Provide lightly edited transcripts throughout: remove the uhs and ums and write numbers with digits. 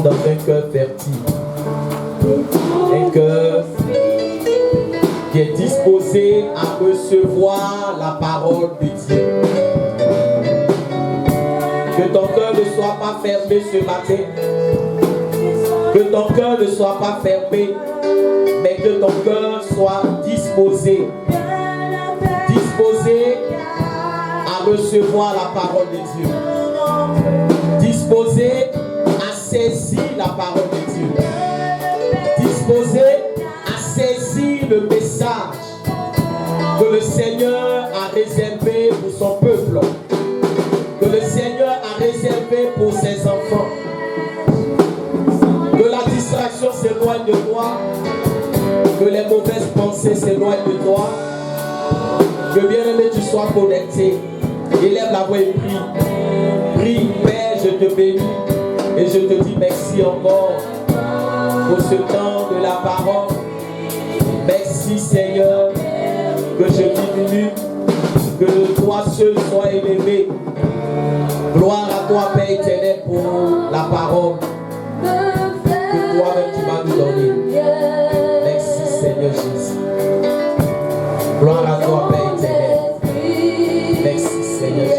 dans un cœur fertile. Un cœur qui est disposé à recevoir la parole de Dieu. Que ton cœur ne soit pas fermé ce matin. Que ton cœur ne soit pas fermé, mais que ton cœur soit disposé. Disposé à recevoir la parole de Dieu. Disposé à saisir la parole de Dieu. Disposé à saisir le message que le Seigneur a réservé pour son peuple, que le Seigneur a réservé pour ses enfants. Que la distraction s'éloigne de toi, que les mauvaises pensées s'éloignent de toi. Que bien-aimé, tu sois connecté. Élève la voix et prie. Prie, Père, je te bénis et je te dis merci encore pour ce temps de la parole. Merci Seigneur, que je diminue, que toi seul sois élevé. Gloire à toi Père éternel pour la parole que toi-même tu vas nous donner. Merci Seigneur Jésus. Gloire à toi Père éternel. Merci Seigneur Jésus.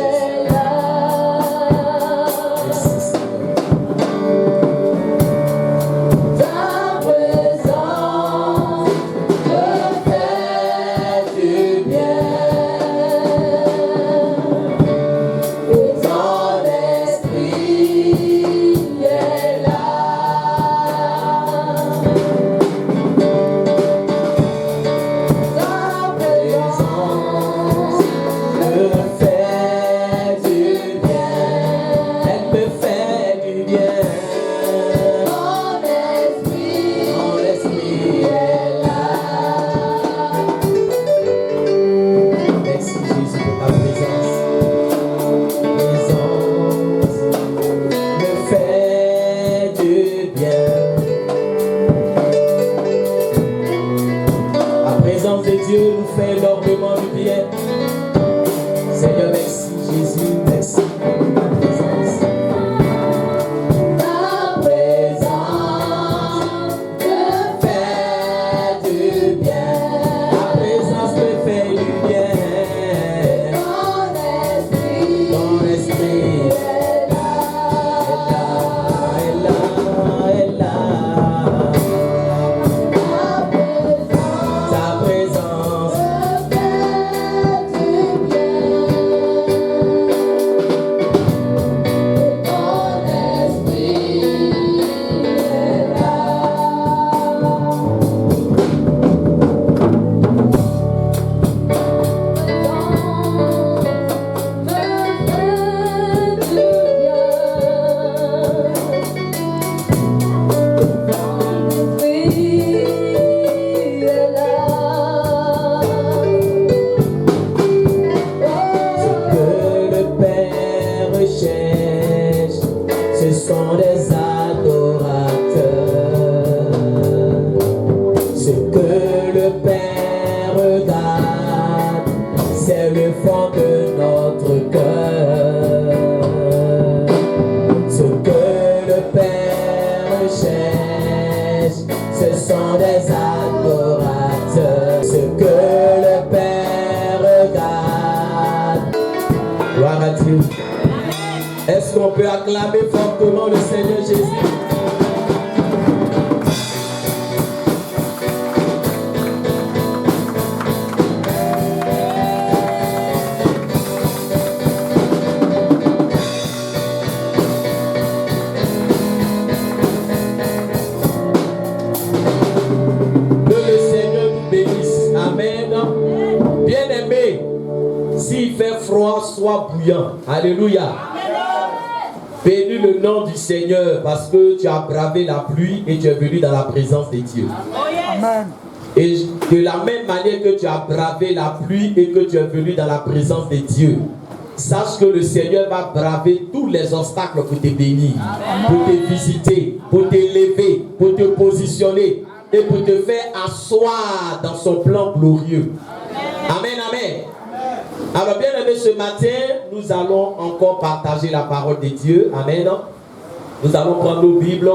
Est-ce qu'on peut acclamer fortement le Seigneur Jésus? Que le Seigneur nous bénisse. Amen. Bien-aimé, s'il fait froid, sois bouillant. Alléluia. Bénis le nom du Seigneur parce que tu as bravé la pluie et tu es venu dans la présence de Dieu. Amen. Et de la même manière que tu as bravé la pluie et que tu es venu dans la présence de Dieu, sache que le Seigneur va braver tous les obstacles pour te bénir, pour te visiter, pour t'élever, pour te positionner et pour te faire asseoir dans son plan glorieux. Amen, amen. Alors bien aimé, ce matin, nous allons encore partager la parole de Dieu. Amen. Nous allons prendre nos Bibles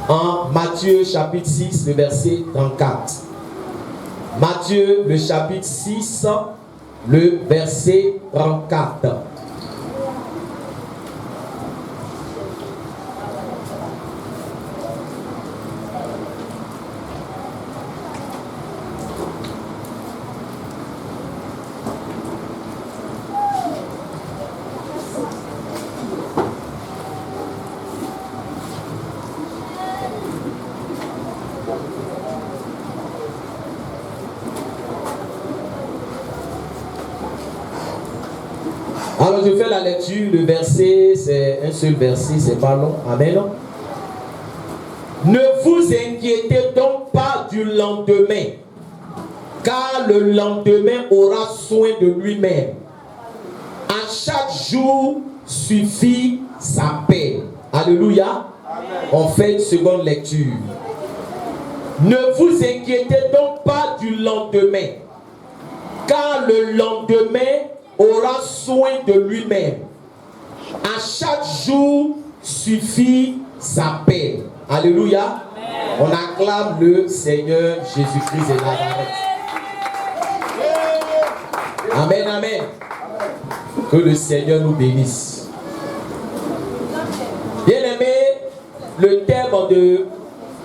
en Matthieu chapitre 6, le verset 34. Matthieu, le chapitre 6, le verset 34. Alors je fais la lecture, le verset, c'est un seul verset, c'est pas long. Amen. Ne vous inquiétez donc pas du lendemain, car le lendemain aura soin de lui-même. À chaque jour suffit sa paix. Alléluia. Amen. On fait une seconde lecture. Ne vous inquiétez donc pas du lendemain, car le lendemain aura soin de lui-même. À chaque jour suffit sa paix. Alléluia. Amen. On acclame le Seigneur Jésus-Christ de Nazareth. Amen, amen. Que le Seigneur nous bénisse. Bien-aimé, le thème de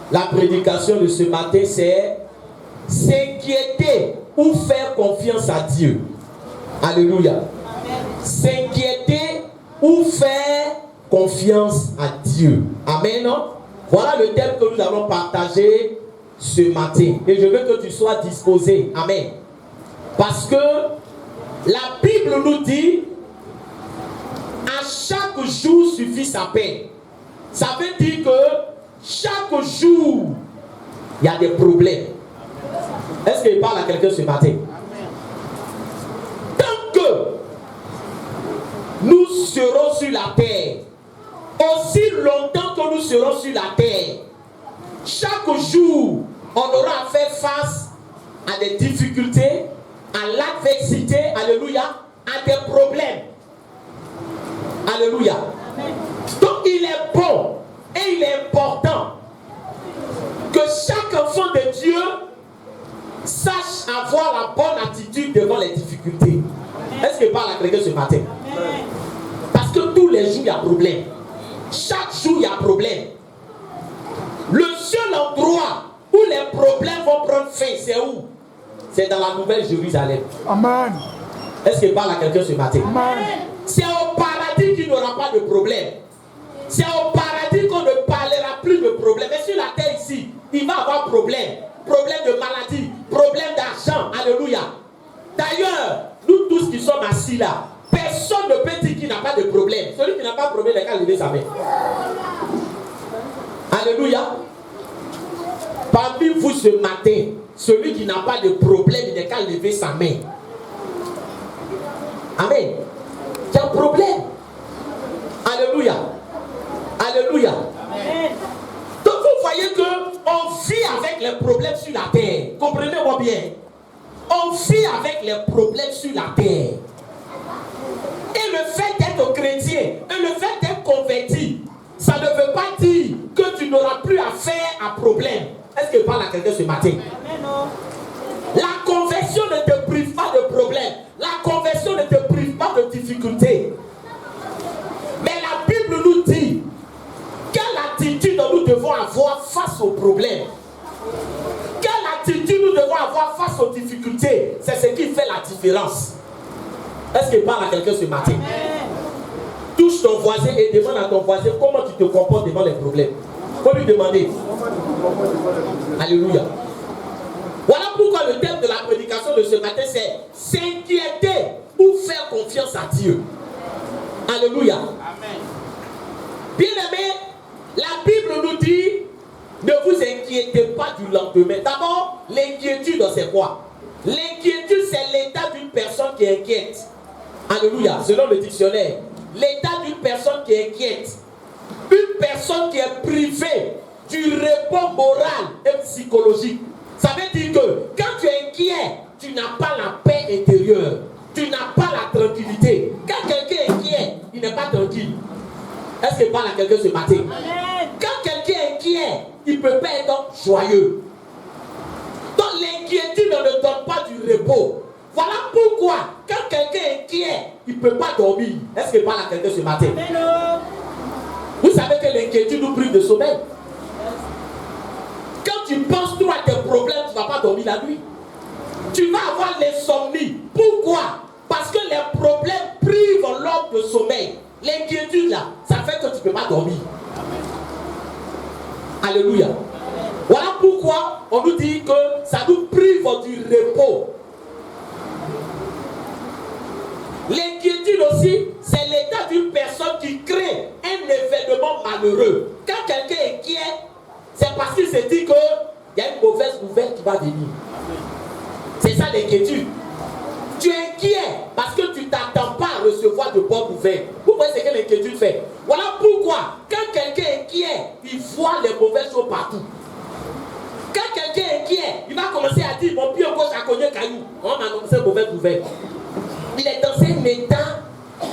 la prédication de ce matin, c'est s'inquiéter ou faire confiance à Dieu. Alléluia. S'inquiéter ou faire confiance à Dieu. Amen. Voilà le thème que nous allons partager ce matin. Et je veux que tu sois disposé. Amen. Parce que la Bible nous dit à chaque jour suffit sa paix. Ça veut dire que chaque jour il y a des problèmes. Est-ce qu'il parle à quelqu'un ce matin? Nous serons sur la terre. Aussi longtemps que nous serons sur la terre, chaque jour, on aura à faire face à des difficultés, à l'adversité, alléluia, à des problèmes. Alléluia. Donc il est bon et il est important que chaque enfant de Dieu sache avoir la bonne attitude devant les difficultés. Est-ce que je parle à quelqu'un ce matin? Parce que tous les jours il y a problème. Chaque jour il y a problème. Le seul endroit où les problèmes vont prendre fin, c'est où? C'est dans la Nouvelle Jérusalem. Amen. Est-ce que je parle à quelqu'un ce matin? Amen. C'est au paradis qu'il n'y aura pas de problème. C'est au paradis qu'on ne parlera plus de problème. Mais sur la terre ici, il va y avoir problème. Problème de maladie, problème d'argent. Alléluia. D'ailleurs, nous tous qui sommes assis là, personne ne peut dire qu'il n'a pas de problème. Celui qui n'a pas de problème, il n'a qu'à lever sa main. Alléluia. Parmi vous ce matin, celui qui n'a pas de problème, il n'a qu'à lever sa main. Amen. Il y a un problème. Alléluia. Alléluia. Amen. Donc vous voyez qu'on vit avec les problèmes sur la terre. Comprenez-moi bien. On vit avec les problèmes sur la terre. Et le fait d'être chrétien, et le fait d'être converti, ça ne veut pas dire que tu n'auras plus affaire à problème. Est-ce que je parle à quelqu'un ce matin? La conversion ne te prive pas de problème. La conversion ne te prive pas de difficultés. Mais la Bible nous dit quelle attitude nous devons avoir face aux problèmes. Quelle attitude nous devons avoir face aux difficultés. C'est ce qui fait la différence. Est-ce que je parle à quelqu'un ce matin? Touche ton voisin et demande à ton voisin comment tu te comportes devant les problèmes. Il faut lui demander. Alléluia. Voilà pourquoi le thème de la prédication de ce matin, c'est s'inquiéter ou faire confiance à Dieu. Alléluia. Amen. Bien-aimés, la Bible nous dit ne vous inquiétez pas du lendemain. D'abord, l'inquiétude, c'est quoi? L'inquiétude, c'est l'état d'une personne qui est inquiète. Alléluia. Selon le dictionnaire, l'état d'une personne qui est inquiète. Une personne qui est privée du repos moral et psychologique. Ça veut dire que quand tu es inquiet, tu n'as pas la paix intérieure. Tu n'as pas la tranquillité. Quand quelqu'un est inquiet, il n'est pas tranquille. Est-ce qu'il parle à quelqu'un ce matin? Quand quelqu'un est inquiet, il ne peut pas être joyeux. Donc l'inquiétude ne donne pas du repos. Voilà pourquoi, quand quelqu'un est inquiet, il ne peut pas dormir. Est-ce qu'il parle à quelqu'un ce matin? Vous savez que l'inquiétude nous prive de sommeil. Quand tu penses trop à tes problèmes, tu ne vas pas dormir la nuit. Tu vas avoir l'insomnie. Pourquoi? Parce que les problèmes privent l'homme de sommeil. L'inquiétude là, ça fait que tu ne peux pas dormir. Alléluia. Voilà pourquoi on nous dit que ça nous prive du repos. L'inquiétude aussi, c'est l'état d'une personne qui crée un événement malheureux. Quand quelqu'un est inquiet, c'est parce qu'il se dit qu'il y a une mauvaise nouvelle qui va venir. C'est ça l'inquiétude. Tu es inquiet parce que tu ne t'attends pas à recevoir de bonnes nouvelles. Vous voyez ce que l'inquiétude fait. Voilà pourquoi, quand quelqu'un est inquiet, il voit les mauvaises choses partout. Quand quelqu'un est inquiet, il va commencer à dire mon pied gauche a cogné caillou. On m'a annoncé une mauvaise nouvelle. Il est dans un état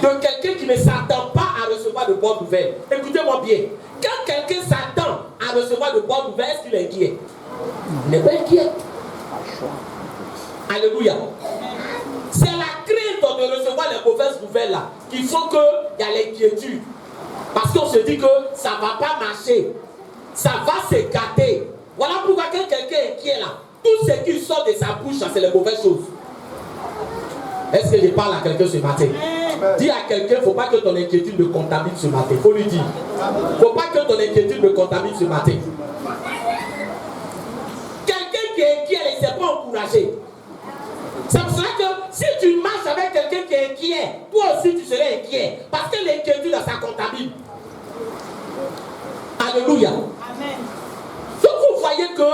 de quelqu'un qui ne s'attend pas à recevoir de bonnes nouvelles. Écoutez-moi bien. Quand quelqu'un s'attend à recevoir de bonnes nouvelles, est-ce qu'il est inquiet? Il n'est pas inquiet. Alléluia. C'est la crainte de recevoir les mauvaises nouvelles là qui font qu'il y a l'inquiétude. Parce qu'on se dit que ça ne va pas marcher. Ça va se gâter. Voilà pourquoi quand quelqu'un est inquiet là, tout ce qui sort de sa bouche, c'est les mauvaises choses. Est-ce que je parle à quelqu'un ce matin? Dis à quelqu'un, il ne faut pas que ton inquiétude me contamine ce matin. Il faut lui dire. Il ne faut pas que ton inquiétude me contamine ce matin. Quelqu'un qui est inquiet, il ne s'est pas encouragé. C'est pour cela que si tu marches avec quelqu'un qui est inquiet, toi aussi tu serais inquiet. Parce que l'inquiétude, ça contamine. Alléluia. Amen. Donc vous voyez que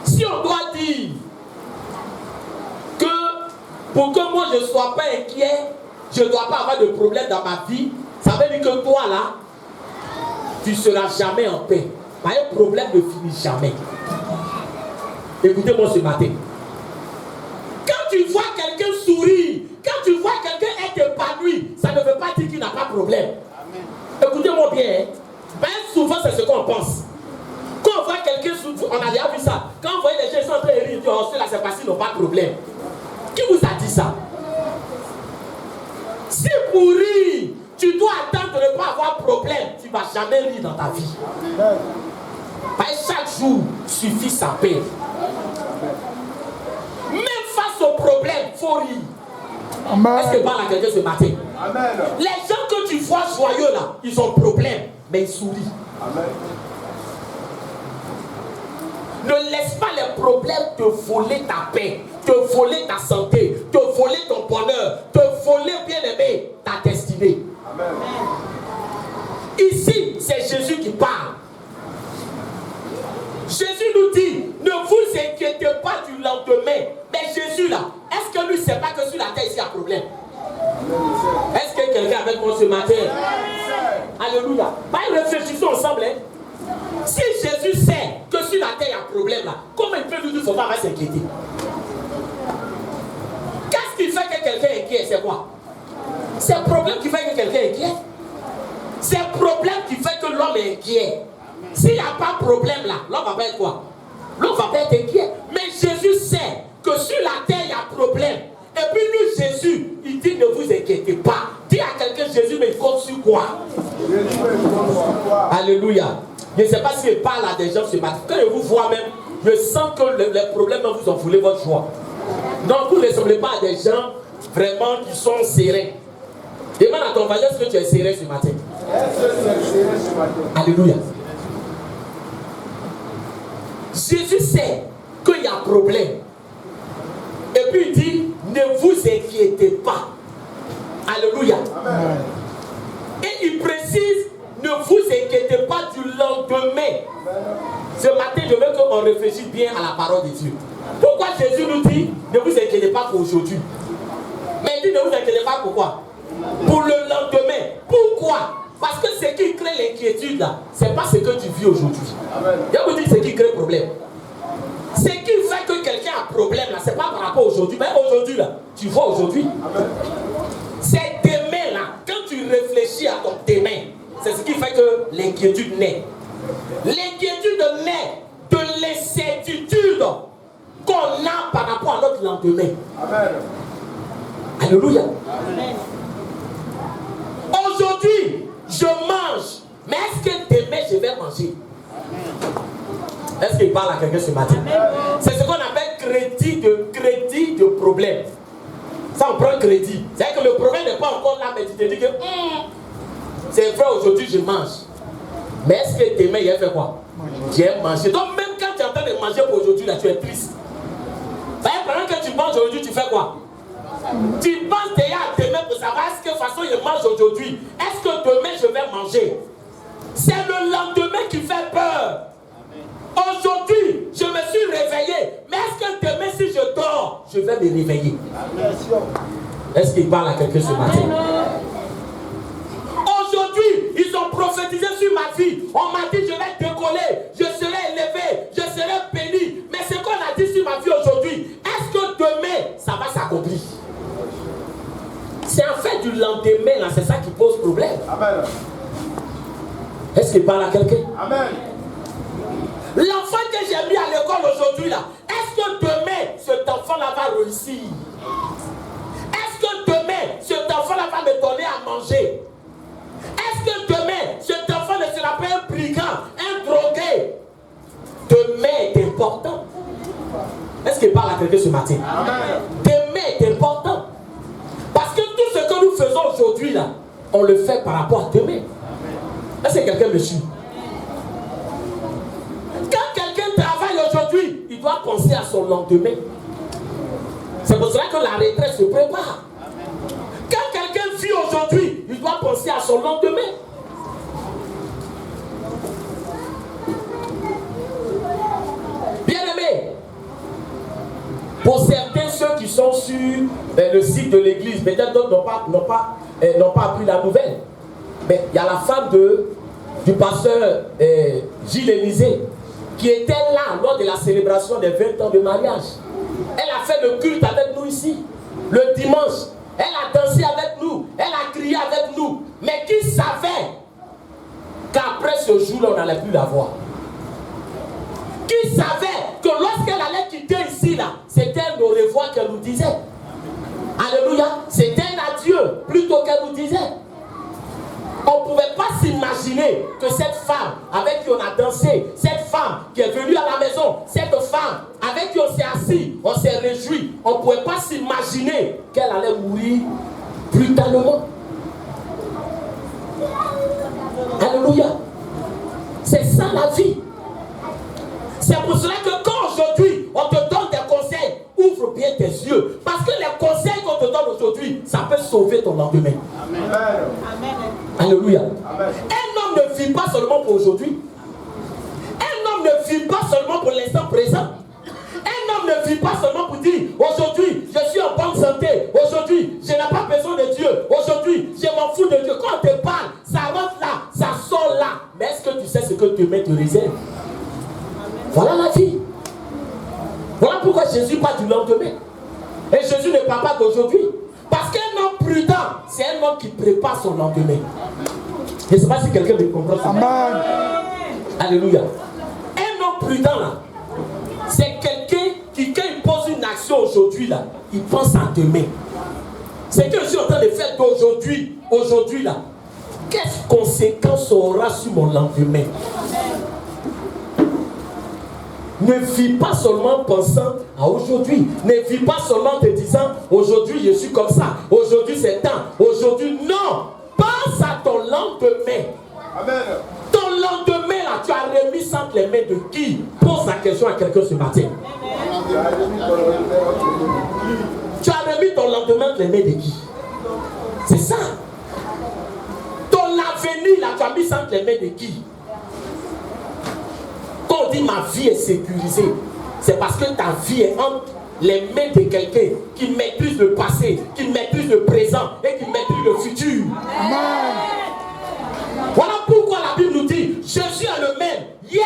si on doit dire que pour que moi je ne sois pas inquiet, je ne dois pas avoir de problème dans ma vie, ça veut dire que toi là, tu ne seras jamais en paix. Un problème ne finit jamais. Écoutez-moi ce matin. Quand tu vois quelqu'un sourire, quand tu vois quelqu'un être épanoui, ça ne veut pas dire qu'il n'a pas de problème. Amen. Écoutez-moi bien. Ben, souvent, c'est ce qu'on pense. Quand on voit quelqu'un sourire, on a déjà vu ça. Quand on voit les gens sont en train de rire, oh, ceux-là, c'est parce qu'ils n'ont pas de problème. Qui vous a dit ça? Si pour rire, tu dois attendre de ne pas avoir de problème, tu ne vas jamais rire dans ta vie. Ben, chaque jour suffit sa paix. Même face au problème, il faut rire. Amen. Est-ce que parle à quelqu'un ce matin? Amen. Les gens que tu vois joyeux là, ils ont problème, mais ils sourient. Amen. Ne laisse pas les problèmes te voler ta paix, te voler ta santé, te voler ton bonheur, te voler, bien-aimé, ta destinée. Amen. Ici, c'est Jésus qui parle. Jésus nous dit, ne vous inquiétez pas du lendemain. Mais Jésus là, est-ce que lui ne sait pas que sur la terre ici il y a un problème? Est-ce que quelqu'un avec moi ce matin? Alléluia. Bah, réfléchissons ensemble. Hein. Si Jésus sait que sur la terre il y a un problème là, comment il peut nous dire qu'il ne faut pas s'inquiéter? Qu'est-ce qui fait que quelqu'un est inquiet? C'est quoi? C'est le problème qui fait que quelqu'un est inquiet. C'est le problème qui fait que l'homme est inquiet. S'il n'y a pas de problème là, l'homme va pas être quoi? L'homme va pas être inquiet. Mais Jésus sait que sur la terre il y a un problème. Et puis lui, Jésus, il dit ne vous inquiétez pas. Dis à quelqu'un, Jésus, mais il compte sur quoi? Alléluia. Je ne sais pas si je parle à des gens ce matin. Quand je vous vois même, je sens que les problèmes vous ont volé votre joie. Donc vous ne ressemblez pas à des gens vraiment qui sont sereins. Demande à ton voisin est-ce que tu es serein ce matin. Alléluia. Jésus sait qu'il y a un problème. Et puis il dit, ne vous inquiétez pas. Alléluia. Amen. Et il précise, ne vous inquiétez pas du lendemain. Ce matin, je veux qu'on réfléchisse bien à la parole de Dieu. Pourquoi Jésus nous dit, ne vous inquiétez pas pour aujourd'hui? Mais il dit, ne vous inquiétez pas pourquoi? Pour le lendemain. Pourquoi? Parce que ce qui crée l'inquiétude là, ce n'est pas ce que tu vis aujourd'hui. Je vous dis ce qui crée le problème. Ce qui fait que quelqu'un a un problème là, ce n'est pas par rapport à aujourd'hui. Mais aujourd'hui là, tu vois aujourd'hui. C'est demain là, quand tu réfléchis à ton demain, c'est ce qui fait que l'inquiétude naît. L'inquiétude naît de l'incertitude qu'on a par rapport à notre lendemain. Amen. Alléluia. Amen. Aujourd'hui, je mange, mais est-ce que demain je vais manger? Est-ce qu'il parle à quelqu'un ce matin? C'est ce qu'on appelle crédit de problème. Ça, on prend un crédit. C'est-à-dire que le problème n'est pas encore là, mais tu te dis que c'est vrai, aujourd'hui je mange. Mais est-ce que demain il a fait quoi? J'ai mangé. Donc même quand tu es en train de manger pour aujourd'hui, là, tu es triste. Pendant que tu manges aujourd'hui, tu fais quoi? Tu penses déjà à demain pour savoir est-ce que de toute façon je mange aujourd'hui. Est-ce que demain je vais manger? C'est le lendemain qui fait peur. Aujourd'hui, je me suis réveillé. Mais est-ce que demain, si je dors, je vais me réveiller? Est-ce qu'il parle à quelqu'un ce matin? Aujourd'hui, ils ont prophétisé sur ma vie. On m'a dit, je vais décoller, je serai élevé, je serai béni. Mais ce qu'on a dit sur ma vie aujourd'hui, est-ce que demain, ça va s'accomplir? C'est en fait du lendemain, là, c'est ça qui pose problème. Amen. Est-ce qu'il parle à quelqu'un? Amen. L'enfant que j'ai mis à l'école aujourd'hui, là, est-ce que demain, cet enfant-là va réussir? Est-ce que demain, cet enfant-là va me donner à manger? Est-ce que demain, cet enfant ne sera pas un brigand, un drogué? Demain est important. Est-ce qu'il parle à quelqu'un ce matin? Amen. Demain est important. Parce que tout ce que nous faisons aujourd'hui, là, on le fait par rapport à demain. Est-ce que quelqu'un me suit? Quand quelqu'un travaille aujourd'hui, il doit penser à son lendemain. C'est pour cela que la retraite se prépare. Quand quelqu'un vit aujourd'hui, il doit penser à son lendemain. Bien-aimés, pour certains, ceux qui sont sur le site de l'église, peut-être d'autres n'ont pas appris la nouvelle. Mais il y a la femme du pasteur Gilles Élisée qui était là lors de la célébration des 20 ans de mariage. Elle a fait le culte avec nous ici, le dimanche. Elle a dansé avec nous, elle a crié avec nous. Mais qui savait qu'après ce jour-là, on n'allait plus la voir? Qui savait que lorsqu'elle allait quitter ici, là, c'était un au revoir qu'elle nous disait? Alléluia. C'était un adieu plutôt qu'elle nous disait. On ne pouvait pas s'imaginer que cette femme avec qui on a dansé, cette femme qui est venue à la maison, cette femme avec qui on s'est assis, on s'est réjoui, on ne pouvait pas s'imaginer qu'elle allait mourir brutalement. Alléluia. C'est ça la vie. C'est pour cela que quand aujourd'hui on te donne des conseils, ouvre bien tes yeux. Parce que les conseils qu'on te donne aujourd'hui, ça peut sauver ton lendemain. Amen. Amen. Alléluia. Amen. Un homme ne vit pas seulement pour aujourd'hui. Un homme ne vit pas seulement pour l'instant présent. Un homme ne vit pas seulement pour dire aujourd'hui je suis en bonne santé. Aujourd'hui je n'ai pas besoin de Dieu. Aujourd'hui je m'en fous de Dieu. Quand on te parle, ça rentre là, ça sort là. Mais est-ce que tu sais ce que demain te réserve? Voilà la vie. Voilà pourquoi Jésus parle du lendemain. Et Jésus ne parle pas d'aujourd'hui. Parce qu'un homme prudent, c'est un homme qui prépare son lendemain. Je ne sais pas si quelqu'un me comprend ça. Amen. Alléluia. Un homme prudent là, c'est quelqu'un qui, quand il pose une action aujourd'hui là, il pense à demain. C'est que je suis en train de faire d'aujourd'hui, aujourd'hui là. Quelles conséquences aura sur mon lendemain? Ne vis pas seulement pensant à aujourd'hui. Ne vis pas seulement te disant aujourd'hui je suis comme ça, aujourd'hui c'est temps, aujourd'hui non. Pense à ton lendemain. Amen. Ton lendemain là, tu as remis ça entre les mains de qui? Pose la question à quelqu'un ce matin. Tu as remis ton lendemain entre les mains de qui? C'est ça. Ton avenir là, tu as mis ça entre les mains de qui? Quand on dit ma vie est sécurisée, c'est parce que ta vie est entre les mains de quelqu'un qui maîtrise le passé, qui maîtrise le présent et qui maîtrise le futur. Amen. Voilà pourquoi la Bible nous dit Jésus est le même hier,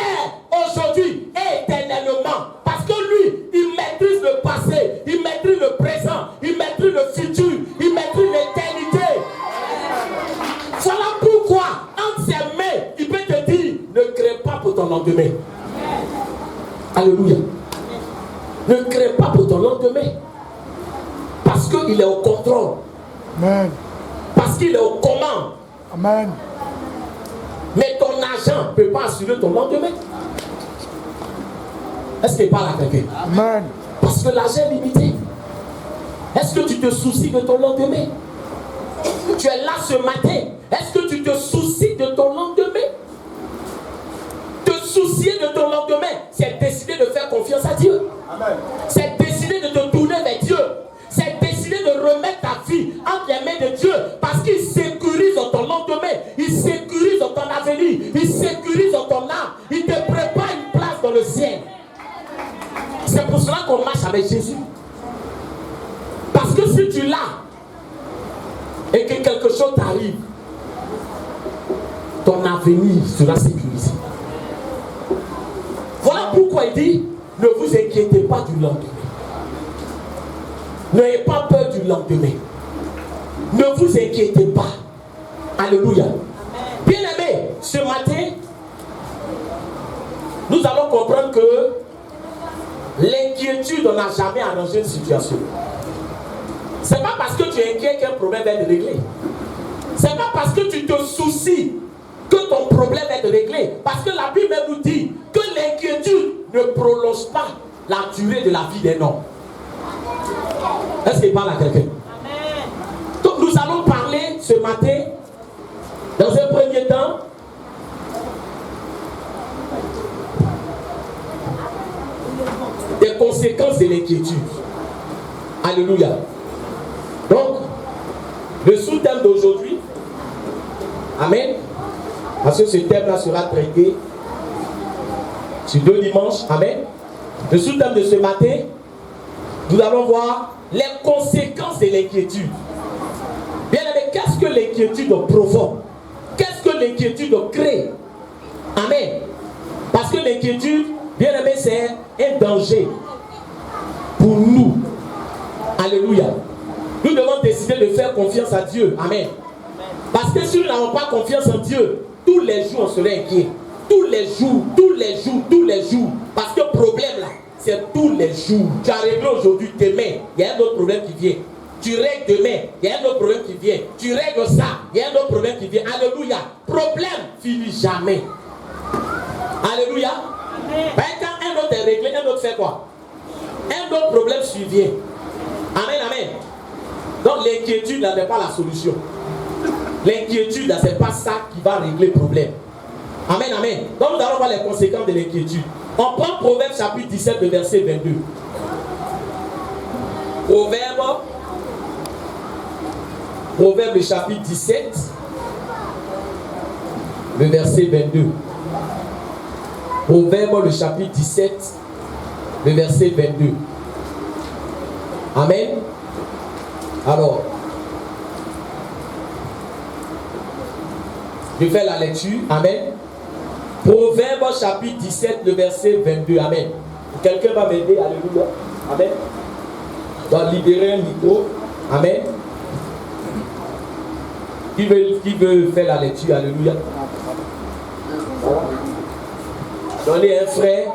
aujourd'hui et éternellement. Parce que lui, il maîtrise le passé, il maîtrise le présent, il maîtrise le futur, il maîtrise l'éternité. Voilà pourquoi entre ton lendemain. Alléluia. Ne crains pas pour ton lendemain. Parce qu'il est au contrôle. Amen. Parce qu'il est aux commandes. Amen. Mais ton argent ne peut pas assurer ton lendemain. Est-ce qu'il parle à quelqu'un? Amen. Parce que l'argent est limité. Est-ce que tu te soucies de ton lendemain? Tu es là ce matin. Est-ce que tu te soucies de ton lendemain? Te soucier de ton lendemain, c'est décider de faire confiance à Dieu. Amen. C'est décider de te tourner vers Dieu. C'est décider de remettre ta vie entre les mains de Dieu. Parce qu'il sécurise ton lendemain. Il sécurise ton avenir. Il sécurise ton âme. Il te prépare une place dans le ciel. C'est pour cela qu'on marche avec Jésus. Parce que si tu l'as et que quelque chose t'arrive, ton avenir sera sécurisé. Voilà pourquoi il dit, ne vous inquiétez pas du lendemain. N'ayez pas peur du lendemain. Ne vous inquiétez pas. Alléluia. Bien-aimés, ce matin, nous allons comprendre que l'inquiétude n'a jamais arrangé une situation. C'est pas parce que tu es inquiet qu'un problème va être réglé. C'est pas parce que tu te soucies que ton problème va être réglé. Parce que la Bible nous dit que l'inquiétude ne prolonge pas la durée de la vie d'un homme. Est-ce qu'il parle à quelqu'un? Donc nous allons parler ce matin, dans un premier temps, des conséquences de l'inquiétude. Alléluia. Donc, le sous-thème d'aujourd'hui, amen, parce que ce thème-là sera traité sur 2 dimanches, amen. Le sous-thème de ce matin, nous allons voir les conséquences de l'inquiétude. Bien aimé, qu'est-ce que l'inquiétude provoque? Qu'est-ce que l'inquiétude crée? Amen. Parce que l'inquiétude, bien aimé, c'est un danger pour nous. Alléluia. Nous devons décider de faire confiance à Dieu. Amen. Parce que si nous n'avons pas confiance en Dieu, tous les jours on serait inquiet. Tous les jours, tous les jours, tous les jours. Parce que le problème là, c'est tous les jours. Tu as réglé aujourd'hui, demain, il y a un autre problème qui vient. Tu règles demain, il y a un autre problème qui vient. Tu règles ça, il y a un autre problème qui vient. Alléluia. Problème finit jamais. Alléluia. Ben, quand un autre est réglé, un autre fait quoi? Un autre problème survient. Amen, amen. Donc l'inquiétude là n'est pas la solution. L'inquiétude là, c'est pas ça qui va régler le problème. Amen, amen. Donc nous allons voir les conséquences de l'inquiétude. On prend Proverbe chapitre 17, le verset 22. Proverbe le chapitre 17, le verset 22. Proverbe le chapitre 17, le verset 22. Amen. Alors, je fais la lecture. Amen. Proverbe chapitre 17, le verset 22. Amen. Quelqu'un va m'aider. Alléluia. Amen. Je dois libérer un micro. Amen. Qui veut faire la lecture? Alléluia. Donnez un frère.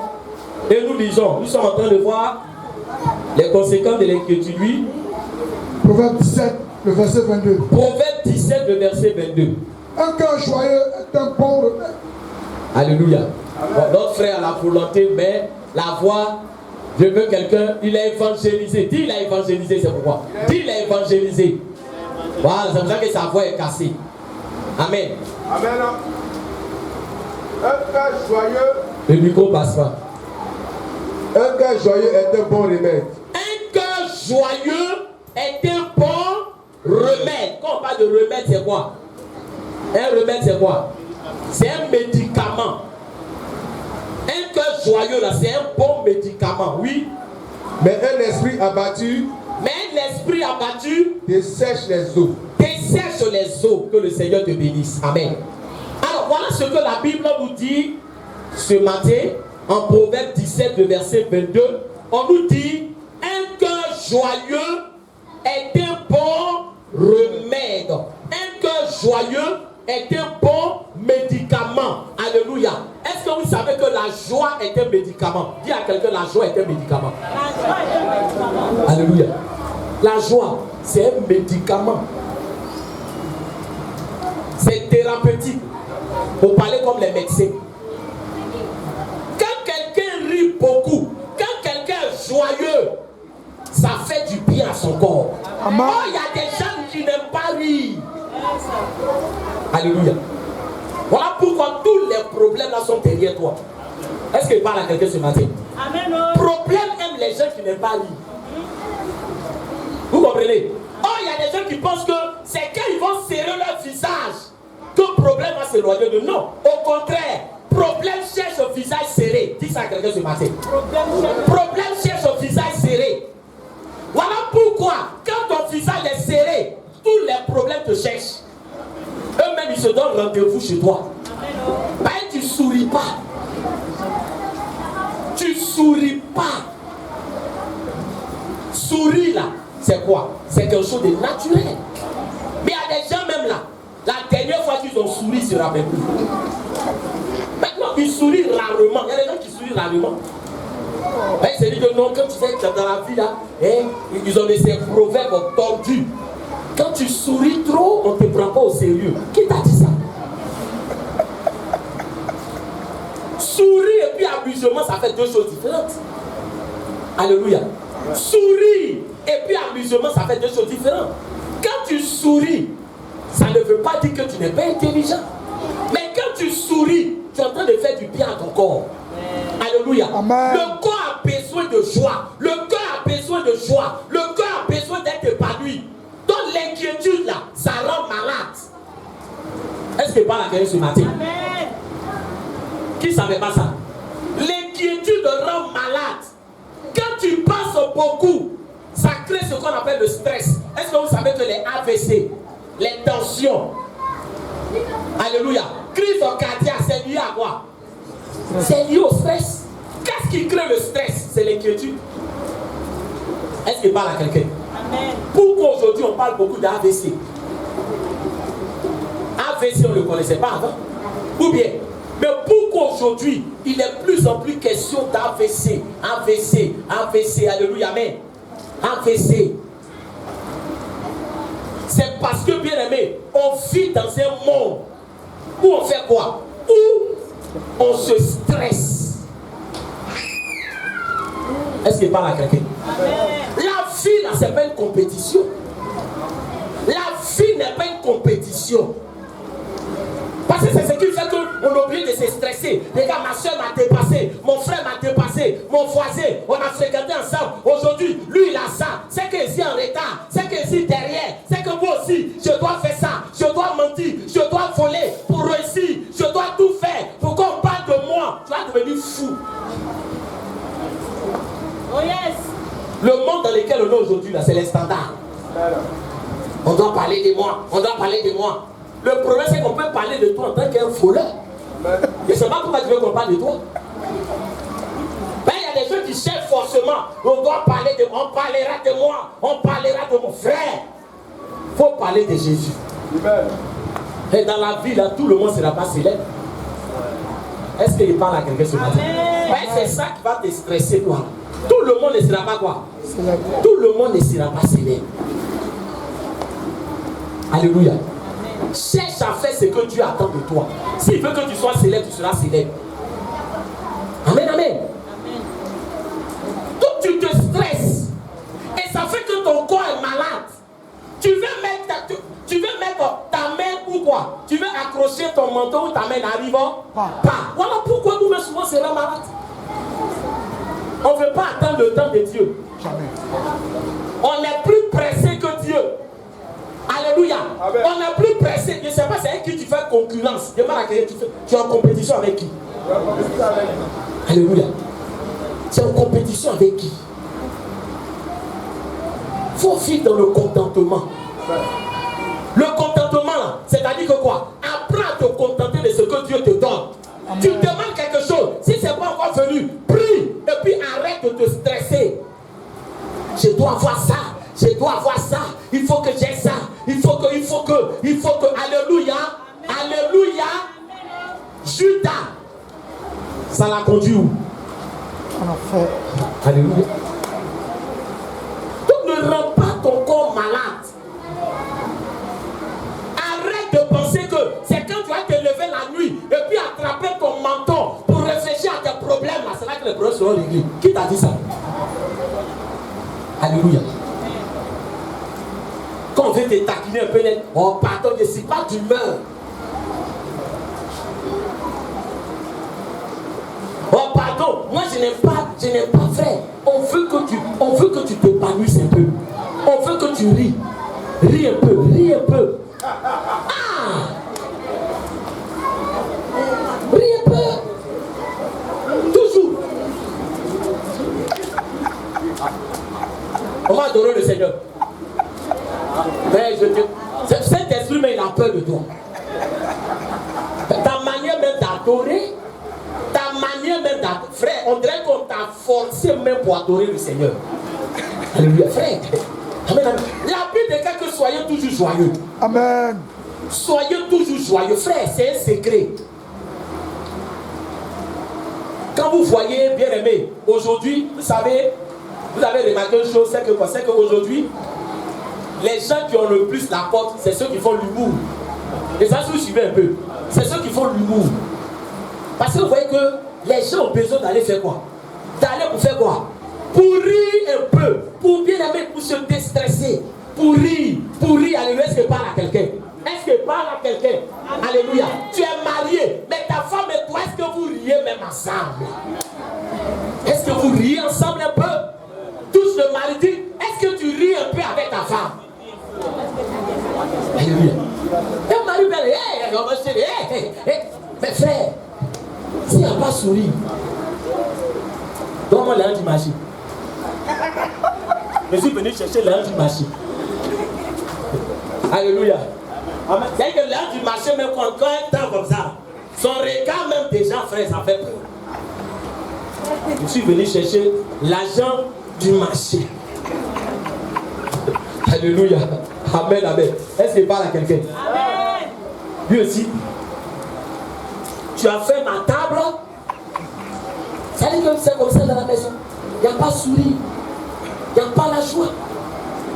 Et nous lisons. Nous sommes en train de voir les conséquences de l'inquiétude. Oui. Proverbe 17, le verset 22. Proverbe 17, le verset 22. Un cœur joyeux est un bon remède. Alléluia. Bon, notre frère a la volonté, mais la voix, je veux quelqu'un, il a évangélisé. Dis, il a évangélisé, c'est pourquoi. Dis, il a évangélisé. Voilà, c'est pour ça que sa voix est cassée. Amen. Amen. Un cœur joyeux. Le micro passe pas. Un cœur joyeux est un bon remède. Un cœur joyeux est un bon remède. Quand on parle de remède, c'est quoi? Un remède, c'est quoi? C'est un médicament. Un cœur joyeux, là, c'est un bon médicament, oui. Mais un esprit abattu dessèche les eaux. Dessèche les eaux. Que le Seigneur te bénisse. Amen. Alors, voilà ce que la Bible nous dit ce matin, en Proverbe 17, le verset 22. On nous dit, un cœur joyeux est un bon remède. Un cœur joyeux est un bon médicament. Alléluia. Est-ce que vous savez que la joie est un médicament. Dis à quelqu'un, la joie est un médicament. Alléluia. La joie, c'est un médicament. C'est thérapeutique. Pour parler comme les médecins. Quand quelqu'un rit beaucoup, quand quelqu'un est joyeux, ça fait du bien à son corps. Amen. Oh, il y a des gens qui n'aiment pas rire. Alléluia. Voilà pourquoi tous les problèmes là sont derrière toi. Est-ce qu'il parle à quelqu'un ce matin? Amen. Problème aime les gens qui n'aiment pas rire. Vous comprenez? Oh, il y a des gens qui pensent que c'est quand ils vont serrer leur visage que le problème va s'éloigner de nous. Au contraire, problème cherche au visage serré. Dis ça à quelqu'un ce matin. Problème cherche au visage serré. Voilà pourquoi, quand ton visage est serré, tous les problèmes te cherchent. Eux-mêmes, ils se donnent rendez-vous chez toi. Ben, tu ne souris pas. Tu ne souris pas. Sourire là, c'est quoi? C'est quelque chose de naturel. Mais il y a des gens même là, la dernière fois qu'ils ont souri, ils ne se rappellent plus. Maintenant, ils sourient rarement. Il y a des gens qui sourient rarement. Ben, c'est dit que non, quand tu sais que dans la vie là, hein, ils ont ces proverbes tordus. Quand tu souris trop, on ne te prend pas au sérieux. Qui t'a dit ça? Sourire et puis amusement, ça fait deux choses différentes. Alléluia. Sourire et puis amusement, ça fait deux choses différentes. Quand tu souris, ça ne veut pas dire que tu n'es pas intelligent. Mais quand tu souris, tu es en train de faire du bien à ton corps. Alléluia. Amen. Le corps a besoin de joie. Le cœur a besoin de joie. Le cœur a besoin d'être épanoui. Donc l'inquiétude là, ça rend malade. Est-ce que parle à quelqu'un ce matin? Amen. Qui ne savait pas ça? L'inquiétude rend malade. Quand tu penses beaucoup, ça crée ce qu'on appelle le stress. Est-ce que vous savez que les AVC, les tensions, alléluia, crise cardiaque, c'est lié à quoi? C'est lié au stress. Qu'est-ce qui crée le stress? C'est l'inquiétude. Est-ce qu'il parle à quelqu'un? Amen. Pourquoi aujourd'hui on parle beaucoup d'AVC? AVC, on ne le connaissait pas avant. Ou bien, mais pourquoi aujourd'hui il est de plus en plus question d'AVC? AVC, AVC, alléluia, amen. AVC. C'est parce que, bien aimé, on vit dans un monde où on fait quoi? Où on se stresse. Est-ce qu'il parle à quelqu'un? La vie, là, c'est pas une compétition. La vie n'est pas une compétition. Parce que c'est ce qui fait qu'on oublie de se stresser. Les gars, ma soeur m'a dépassé, mon frère m'a dépassé, mon voisin, on a fréquenté ensemble. Aujourd'hui, lui il a ça. C'est que je suis en retard, c'est que je suis derrière, c'est que moi aussi, je dois faire ça, je dois mentir, je dois voler pour réussir, je dois tout faire pour qu'on parle de moi. Tu vas devenir fou. Oh yes. Le monde dans lequel on est aujourd'hui, c'est les standards. On doit parler de moi, on doit parler de moi. Le problème, c'est qu'on peut parler de toi en tant qu'un voleur. Je ne sais pas pourquoi tu veux qu'on parle de toi. Ben, il y a des gens qui cherchent forcément. On doit parler de moi, on parlera de moi, on parlera de mon frère. Il faut parler de Jésus. Et dans la vie, là, tout le monde ne sera pas célèbre. Est-ce qu'il parle à quelqu'un ce matin? Ben, c'est ça qui va te stresser, toi. Tout le monde ne sera pas quoi? Tout le monde ne sera pas célèbre. Alléluia. Cherche à faire ce que Dieu attend de toi. S'il veut que tu sois célèbre, tu seras célèbre. Amen, amen. Donc tu te stresses. Et ça fait que ton corps est malade. Tu veux mettre ta main ou quoi? Tu veux accrocher ton manteau ou ta main n'arrive pas. Voilà pourquoi nous, souvent, c'est la malade. On ne veut pas attendre le temps de Dieu. On est plus pressé que Dieu. Alléluia. Amen. On n'est plus pressé. Je ne sais pas c'est avec qui tu fais concurrence. Demande à quelqu'un, tu es en compétition avec qui? Alléluia. Tu es en compétition avec qui? Il faut vivre dans le contentement. Le contentement, c'est-à-dire que quoi? Apprends à te contenter de ce que Dieu te donne. Amen. Tu demandes quelque chose. Si ce n'est pas encore venu, prie. Et puis arrête de te stresser. Je dois avoir ça. Je dois avoir ça. Il faut que j'ai ça. Il faut que. Alléluia. Amen. Alléluia. Judas. Ça l'a conduit où? En enfer. Alléluia. Donc ne rends pas ton corps malade. Arrête de penser que c'est quand tu vas te lever la nuit et puis attraper ton menton pour réfléchir à tes problèmes. C'est là que les problèmes seront réglés. Qui t'a dit ça? Alléluia. Quand on veut te taquiner un peu net, oh pardon, je ne suis pas d'humeur. Oh pardon, moi je n'aime pas frère. On veut que tu t'épanouisses un peu. On veut que tu ris. Ris un peu. Ah! Ris un peu. Toujours. On va adorer le Seigneur. Mais cet esprit, mais il a peur de toi. Ta manière même d'adorer, frère, on dirait qu'on t'a forcé même pour adorer le Seigneur. Alléluia, frère. Amen, amen. La Bible déclare que soyez toujours joyeux. Amen. Soyez toujours joyeux, frère, c'est un secret. Quand vous voyez, bien aimé, aujourd'hui, vous savez, vous avez remarqué une chose, c'est qu'aujourd'hui, les gens qui ont le plus la porte, c'est ceux qui font l'humour. Et ça, si vous suivez un peu, c'est ceux qui font l'humour. Parce que vous voyez que les gens ont besoin d'aller faire quoi? D'aller pour faire quoi? Pour rire un peu, pour bien aimer, pour se déstresser, pour rire, alléluia. Est-ce que parle à quelqu'un? Est-ce que parle à quelqu'un? Alléluia. Tu es marié, mais ta femme et toi, est-ce que vous riez même ensemble? Est-ce que vous riez ensemble un peu? Tous le mari dit, est-ce que tu ris un peu avec ta femme? Alléluia. Et Marie dit, mais frère, s'il n'y a pas sourire, donne-moi l'argent du marché. Je suis venu chercher l'argent du marché. Alléluia. C'est que l'argent du marché, même quand un temps comme ça, son regard même déjà, frère, ça fait peur. Je suis venu chercher l'argent du marché. Alléluia. Amen, amen. Est-ce qu'il parle à quelqu'un? Amen. Lui aussi. Tu as fait ma table. Ça dit que c'est comme ça dans la maison. Il n'y a pas sourire. Il n'y a pas la joie.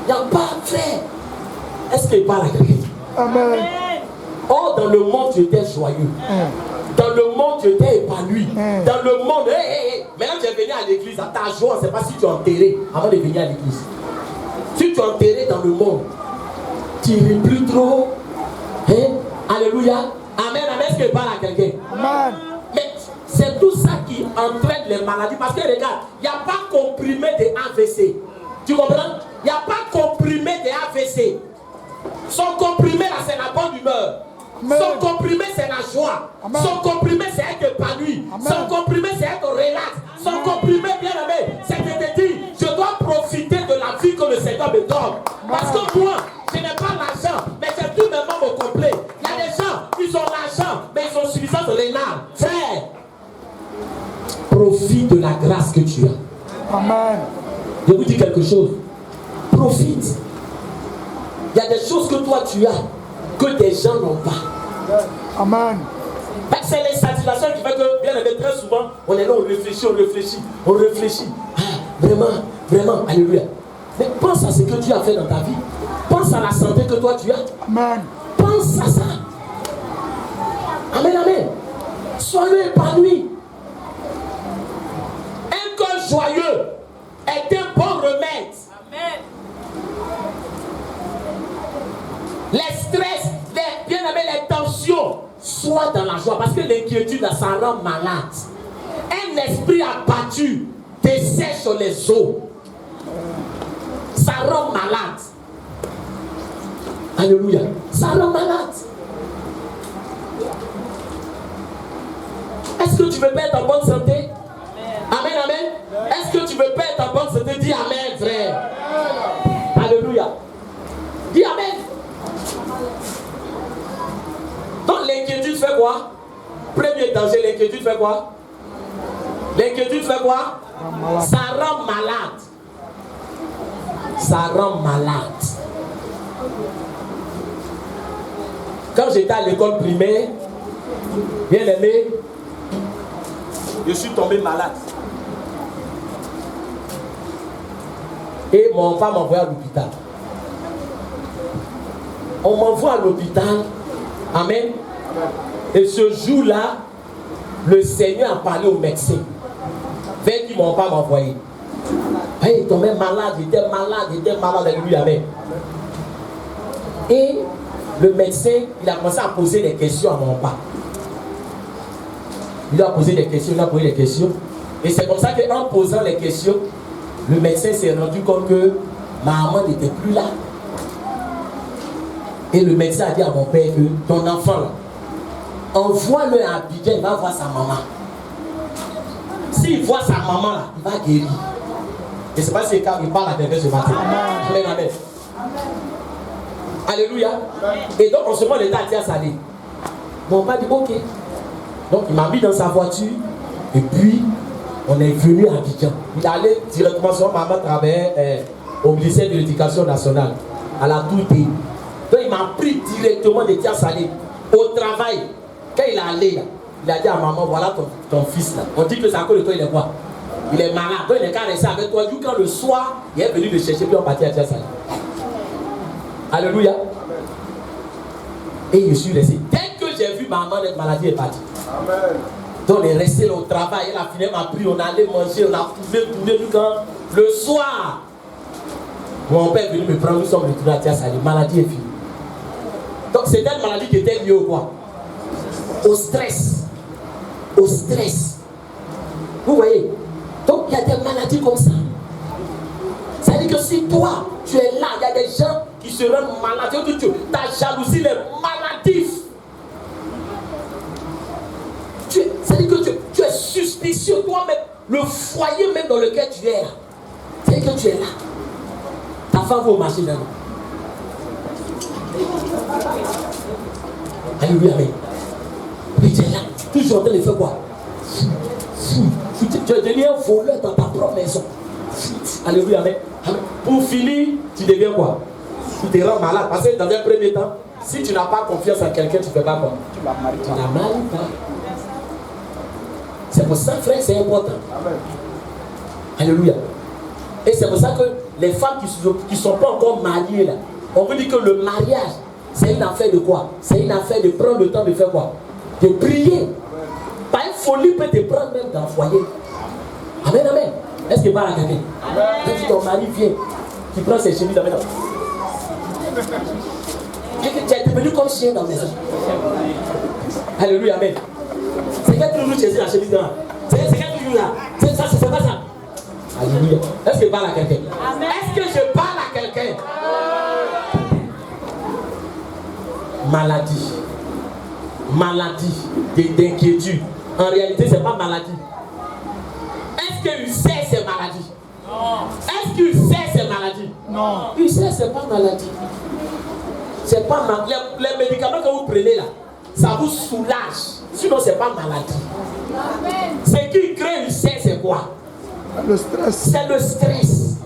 Il n'y a pas frère. Est-ce qu'il parle à quelqu'un? Amen. Or, dans le monde, tu étais joyeux. Dans le monde, tu étais épanoui. Dans le monde, maintenant tu es venu à l'église. Ta joie, c'est pas si tu es enterré avant de venir à l'église. Si tu es enterré dans le monde, tu ne ris plus trop. Hein? Alléluia. Amen. Amen. Est-ce que je parle à quelqu'un? Amen. Mais c'est tout ça qui entraîne les maladies. Parce que regarde, il n'y a pas comprimé de AVC. Tu comprends? Il n'y a pas comprimé de AVC. Son comprimé là, c'est la bonne humeur. Amen. Son comprimé, c'est la joie. Amen. Son comprimé, c'est être épanoui. Son comprimé, c'est être relax. Son comprimé, bien aimé, c'est de te dire, je dois profiter de la vie que le Seigneur me donne. Parce que moi, je n'ai pas l'argent, mais j'ai tous mes membres complets. Il y a des gens, ils ont l'argent, mais ils ont suffisance rénale. Frère, profite de la grâce que tu as. Amen. Je vous dis quelque chose. Profite. Il y a des choses que toi tu as, que des gens n'ont pas. Amen. C'est l'insatisfaction qui fait que, bien aimé, très souvent, on est là, on réfléchit. Ah, vraiment, alléluia. Mais pense à ce que Dieu a fait dans ta vie. Pense à la santé que toi tu as. Amen. Pense à ça. Amen, amen. Soyez épanouis. Un cœur joyeux est un bon remède. Amen. Les stress, bien aimé, les tensions, soient dans la joie. Parce que l'inquiétude, ça rend malade. Un esprit abattu dessèche sur les eaux. Ça rend malade. Alléluia. Ça rend malade. Est-ce que tu veux pas être en bonne santé? Amen, amen. Est-ce que tu veux pas être en bonne santé? Dis amen, frère. Alléluia. Dis amen. Donc l'inquiétude fait quoi? Premier danger, l'inquiétude fait quoi? L'inquiétude fait quoi? Ça rend malade. Ça rend malade. Quand j'étais à l'école primaire, bien aimé, je suis tombé malade. Et mon père m'a envoyé à l'hôpital. On m'envoie à l'hôpital. Amen. Et ce jour-là, le Seigneur a parlé au médecin. Vers qui mon père m'a envoyé. Il tombait malade, il était malade, alléluia, amen. Et le médecin, il a commencé à poser des questions à mon père. Il a posé des questions, Et c'est comme ça qu'en posant les questions, le médecin s'est rendu compte que ma maman n'était plus là. Et le médecin a dit à mon père que ton enfant là, envoie-le à Abidjan, il va voir sa maman. S'il voit sa maman là, il va guérir. Et c'est pas si quand il parle à quelqu'un ce matin. Amen, amen. Alléluia. Et donc, en ce moment, l'État a salé. Mon père dit ok. Donc, il m'a mis dans sa voiture. Et puis, on est venu à Abidjan. Il est allé directement sur maman travaillait au ministère de l'Éducation nationale, à la Touté. Donc, il m'a pris directement de Tia Salé au travail. Quand il est allé là, il a dit à maman, voilà ton fils là. On dit que c'est à cause de toi, il est quoi? Il est malade. Donc, il est qu'à rester avec toi. Du quand le soir, il est venu le chercher, puis on partit à Tia Salé. Alléluia. Et je suis resté. Dès que j'ai vu maman, notre maladie est partie. Amen. Donc on est resté là au travail, elle a fini, m'a pris, on allait manger, on a tourné du camp. Le soir, mon père est venu me prendre, nous sommes retournés à Tia Salé, la maladie est finie. Donc c'était une maladie qui était liée au quoi? Au stress. Au stress. Vous voyez? Donc il y a des maladies comme ça. Ça veut dire que si toi, tu es là, il y a des gens qui se rendent malades, ta jalousie est maladive. C'est-à-dire que tu es suspicieux, toi-même, le foyer même dans lequel tu es là. C'est-à-dire que tu es là. Ta femme va au marché là. Alléluia, amen. Mais tu es là, toujours en train de faire quoi? Tu es devenu un voleur dans ta propre maison. Alléluia, amen. Pour finir, tu deviens quoi? Tu te rends malade. Parce que dans un premier temps, si tu n'as pas confiance en quelqu'un, tu ne fais pas quoi? Tu la maries pas. C'est pour ça, frère, c'est important. Amen. Alléluia. Et c'est pour ça que les femmes qui ne sont pas encore mariées, là, on veut dire que le mariage, c'est une affaire de quoi? C'est une affaire de prendre le temps de faire quoi? De prier. Amen. Pas une folie peut te prendre même dans le foyer. Amen, amen. Est-ce que parle à quelqu'un? Quand ton mari vient, tu prends ses chemises, amen. Tu es devenu comme chien dans la maison. Alléluia, amen. C'est quand tu nous chaises la chemise là. C'est quand tu joues là. C'est ça, c'est pas ça. Alléluia. Est-ce que je parle à quelqu'un? Est-ce que je parle à quelqu'un? Maladie. Maladie d'inquiétude. En réalité, c'est pas maladie. Est-ce que ulcère c'est maladie? Non. Est-ce que ulcère c'est maladie? Non. Ulcère c'est pas maladie. C'est pas maladie. Les médicaments que vous prenez là, ça vous soulage. Sinon c'est pas maladie. Amen. Ce qui crée l'ulcère c'est quoi? Le stress. C'est le stress.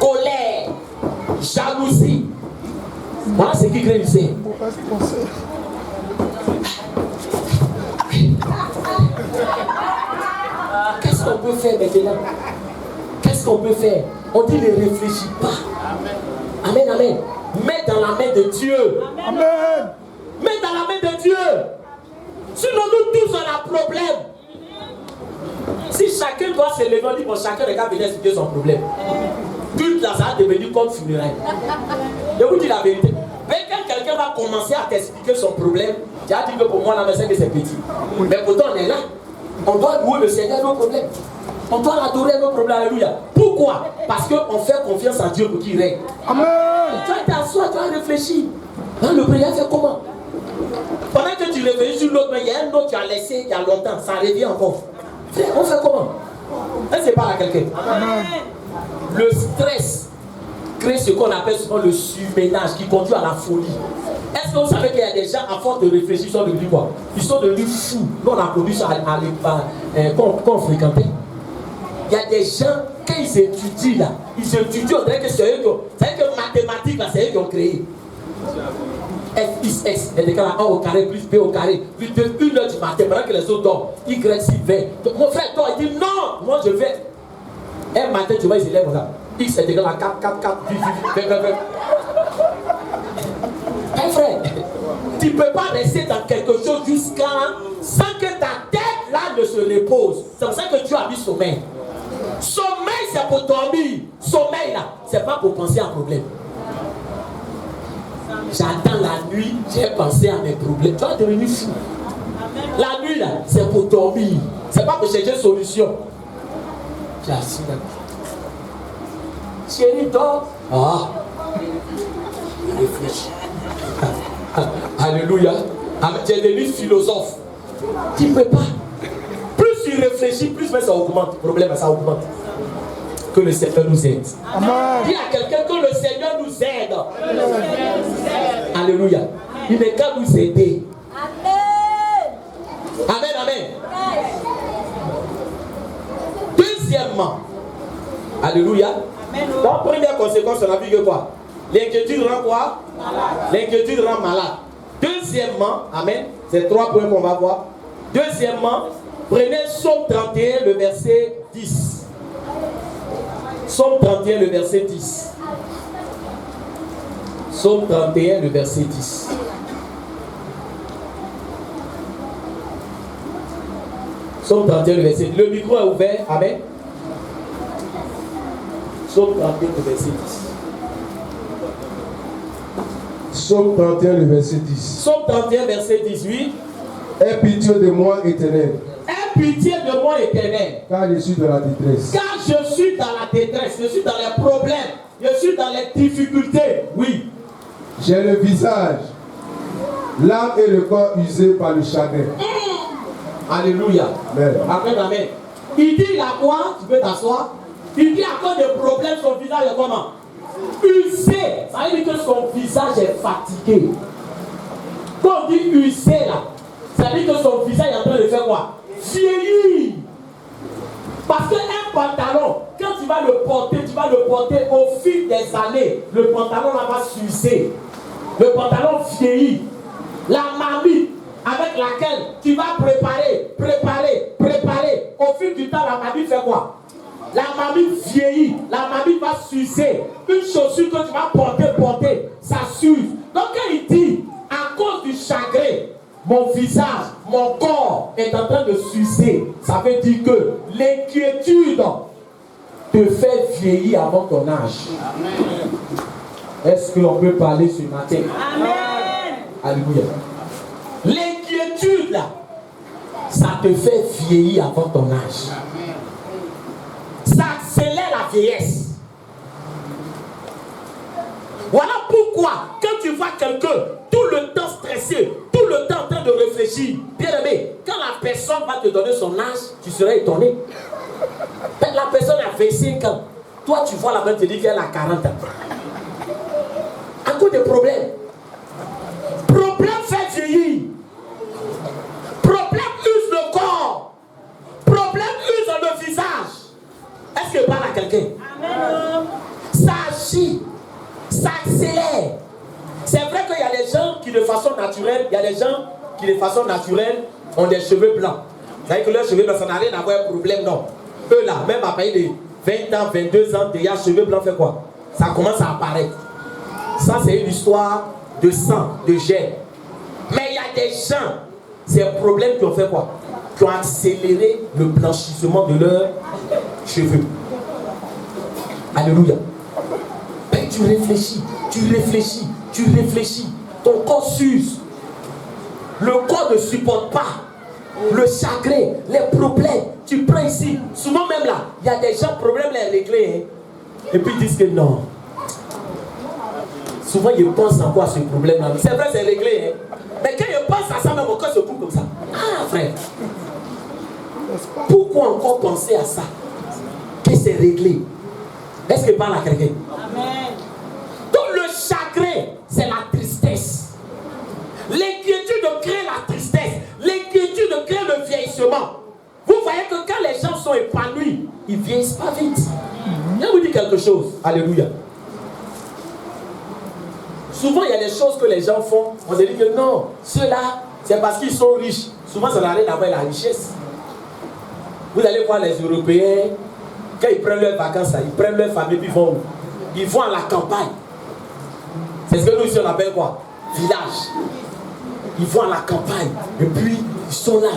Colère, jalousie. Voilà ce qui crée l'ulcère. Qu'est-ce qu'on peut faire maintenant? Qu'est-ce qu'on peut faire? On dit ne réfléchis pas. Amen, amen. Mets dans la main de Dieu. Amen. Mets dans la main de Dieu. Sinon nous tous on a problème. Si chacun doit se lever, on dit bon, chacun regarde venir expliquer son problème. Toute la salle est devenue comme funérailles. Je vous dis la vérité. Mais quand quelqu'un va commencer à t'expliquer son problème, tu as dit que pour moi la maison c'est petit. Mais pourtant on est là. On doit louer le Seigneur nos problèmes. On doit l'adorer nos problèmes. Alléluia. Pourquoi? Parce qu'on fait confiance en Dieu pour qu'il règne. Amen. Tu as été assis, tu as réfléchi. Hein, le prière fait comment? Pendant que tu réfléchis sur l'autre, il y a un autre que tu as laissé il y a longtemps. Ça revient encore. On fait comment? Est-ce que c'est pas à quelqu'un? Amen. Le stress crée ce qu'on appelle souvent le surménage qui conduit à la folie. Est-ce que vous savez qu'il y a des gens, à force de réfléchir, ils sont devenus quoi? Ils sont devenus fous. Nous, on a connu ça quand on fréquentait. Il y a des gens, quand ils étudient là, ils étudient, on dirait que c'est eux qui ont, c'est que mathématiques là, c'est eux qui ont créé. X est égal à 1 au carré plus B au carré, plus de 1h du matin, pendant que les autres dorment. Y, si, V. Donc, mon frère dort, il dit non, moi je vais. Un matin, tu vois, il se lève là. X est égal à 4, 4, 4, 8, 8, 20, 20. Mon frère, tu ne peux pas rester dans quelque chose jusqu'à sans que ta tête là ne se repose. C'est pour ça que Dieu a mis sommeil. Sommeil, c'est pour dormir. Sommeil là, c'est pas pour penser à un problème. J'attends la nuit, j'ai pensé à mes problèmes. Tu vas devenir fou. La nuit là, c'est pour dormir. C'est pas pour chercher une solution. J'ai assis là. Chérie, dors. Ah. Réfléchis. Alléluia. Tu es devenu philosophe. Tu ne peux pas. Plus tu réfléchis, plus ça augmente. Le problème, ça augmente. Que le Seigneur nous aide. Amen. Dis à quelqu'un que le Seigneur nous aide. Alléluia. Il n'est qu'à nous aider. Amen. Amen, amen. Deuxièmement, alléluia. Donc, première conséquence, on a vu que quoi? L'inquiétude rend quoi? L'inquiétude rend malade. Deuxièmement, amen. C'est 3 points qu'on va voir. Deuxièmement, prenez Psaume 31, le verset 10. Psaume 31, le verset 10. Psaume 31, le verset 10. Psaume 31, le verset 10. Le micro est ouvert. Amen. Psaume 31, le verset 10. Psaume 31, le verset 10. Psaume 31, verset 18. Aie pitié de moi, Éternel. Aie pitié de moi, Éternel. Car je suis dans la détresse. Car je suis dans la détresse. Je suis dans les problèmes. Je suis dans les difficultés. Oui. J'ai le visage, l'âme et le corps usés par le chagrin. Alléluia. Amen. Amen, amen. Il dit la quoi? Tu peux t'asseoir. Il dit à cause des problèmes, son visage est comment? Usé. Ça veut dire que son visage est fatigué. Quand on dit usé là, ça veut dire que son visage est en train de faire quoi? Vieillir. Parce qu'un pantalon, quand tu vas le porter au fil des années, le pantalon là va s'user. Le pantalon vieillit. La marmite avec laquelle tu vas préparer. Au fil du temps, la marmite fait quoi? La marmite vieillit. La marmite va s'user. Une chaussure que tu vas porter, ça s'use. Donc quand il dit, à cause du chagrin, mon visage, mon corps est en train de s'user, ça veut dire que l'inquiétude te fait vieillir avant ton âge. Amen. Est-ce qu'on peut parler ce matin? Amen. Alléluia. L'inquiétude là, ça te fait vieillir avant ton âge. Ça accélère la vieillesse. Voilà pourquoi, quand tu vois quelqu'un tout le temps stressé, tout le temps en train de réfléchir, bien aimé, quand la personne va te donner son âge, tu serais étonné. La personne a 25 ans. Toi, tu vois la main, tu te dis qu'elle a 40 ans. À cause des problèmes. Problème fait vieillir. Problème use le corps. Problème use le visage. Est-ce que parle à quelqu'un? Amen. Ça agit. Ça accélère. C'est vrai qu'il y a des gens qui de façon naturelle, ont des cheveux blancs. Vous savez que leurs cheveux blancs, ça n'a rien à voir avec un problème, non. Eux là, même à partir de 20 ans, 22 ans, déjà cheveux blancs fait quoi? Ça commence à apparaître. Ça c'est une histoire de sang, de gènes. Mais il y a des gens, ces problèmes qui ont fait quoi? Qui ont accéléré le blanchissement de leurs cheveux. Alléluia. Ben, tu réfléchis. Ton corps s'use. Le corps ne supporte pas le chagrin, les problèmes. Tu prends ici. Souvent même là, il y a des gens, problèmes les régler. Hein? Et puis ils disent que non. Souvent ils pensent encore à ce problème-là. C'est vrai, c'est réglé. Hein? Mais quand ils pensent à ça, même encore se coupe comme ça. Ah frère. Pourquoi encore penser à ça? Que c'est réglé. Est-ce que parle à quelqu'un? Amen. Donc le chagrin, c'est la tristesse. L'inquiétude crée la tristesse. L'inquiétude crée le vieillissement. Vous voyez que quand les gens sont épanouis, ils ne vieillissent pas vite. Je vais vous dire quelque chose. Alléluia. Souvent, il y a des choses que les gens font. On se dit que non, ceux-là, c'est parce qu'ils sont riches. Souvent, ça n'a rien à voir avec la richesse. Vous allez voir les Européens, quand ils prennent leurs vacances, ils prennent leur famille, puis ils vont où? Ils vont à la campagne. C'est ce que nous ici on appelle quoi? Village. Ils vont à la campagne. Et puis, ils sont là.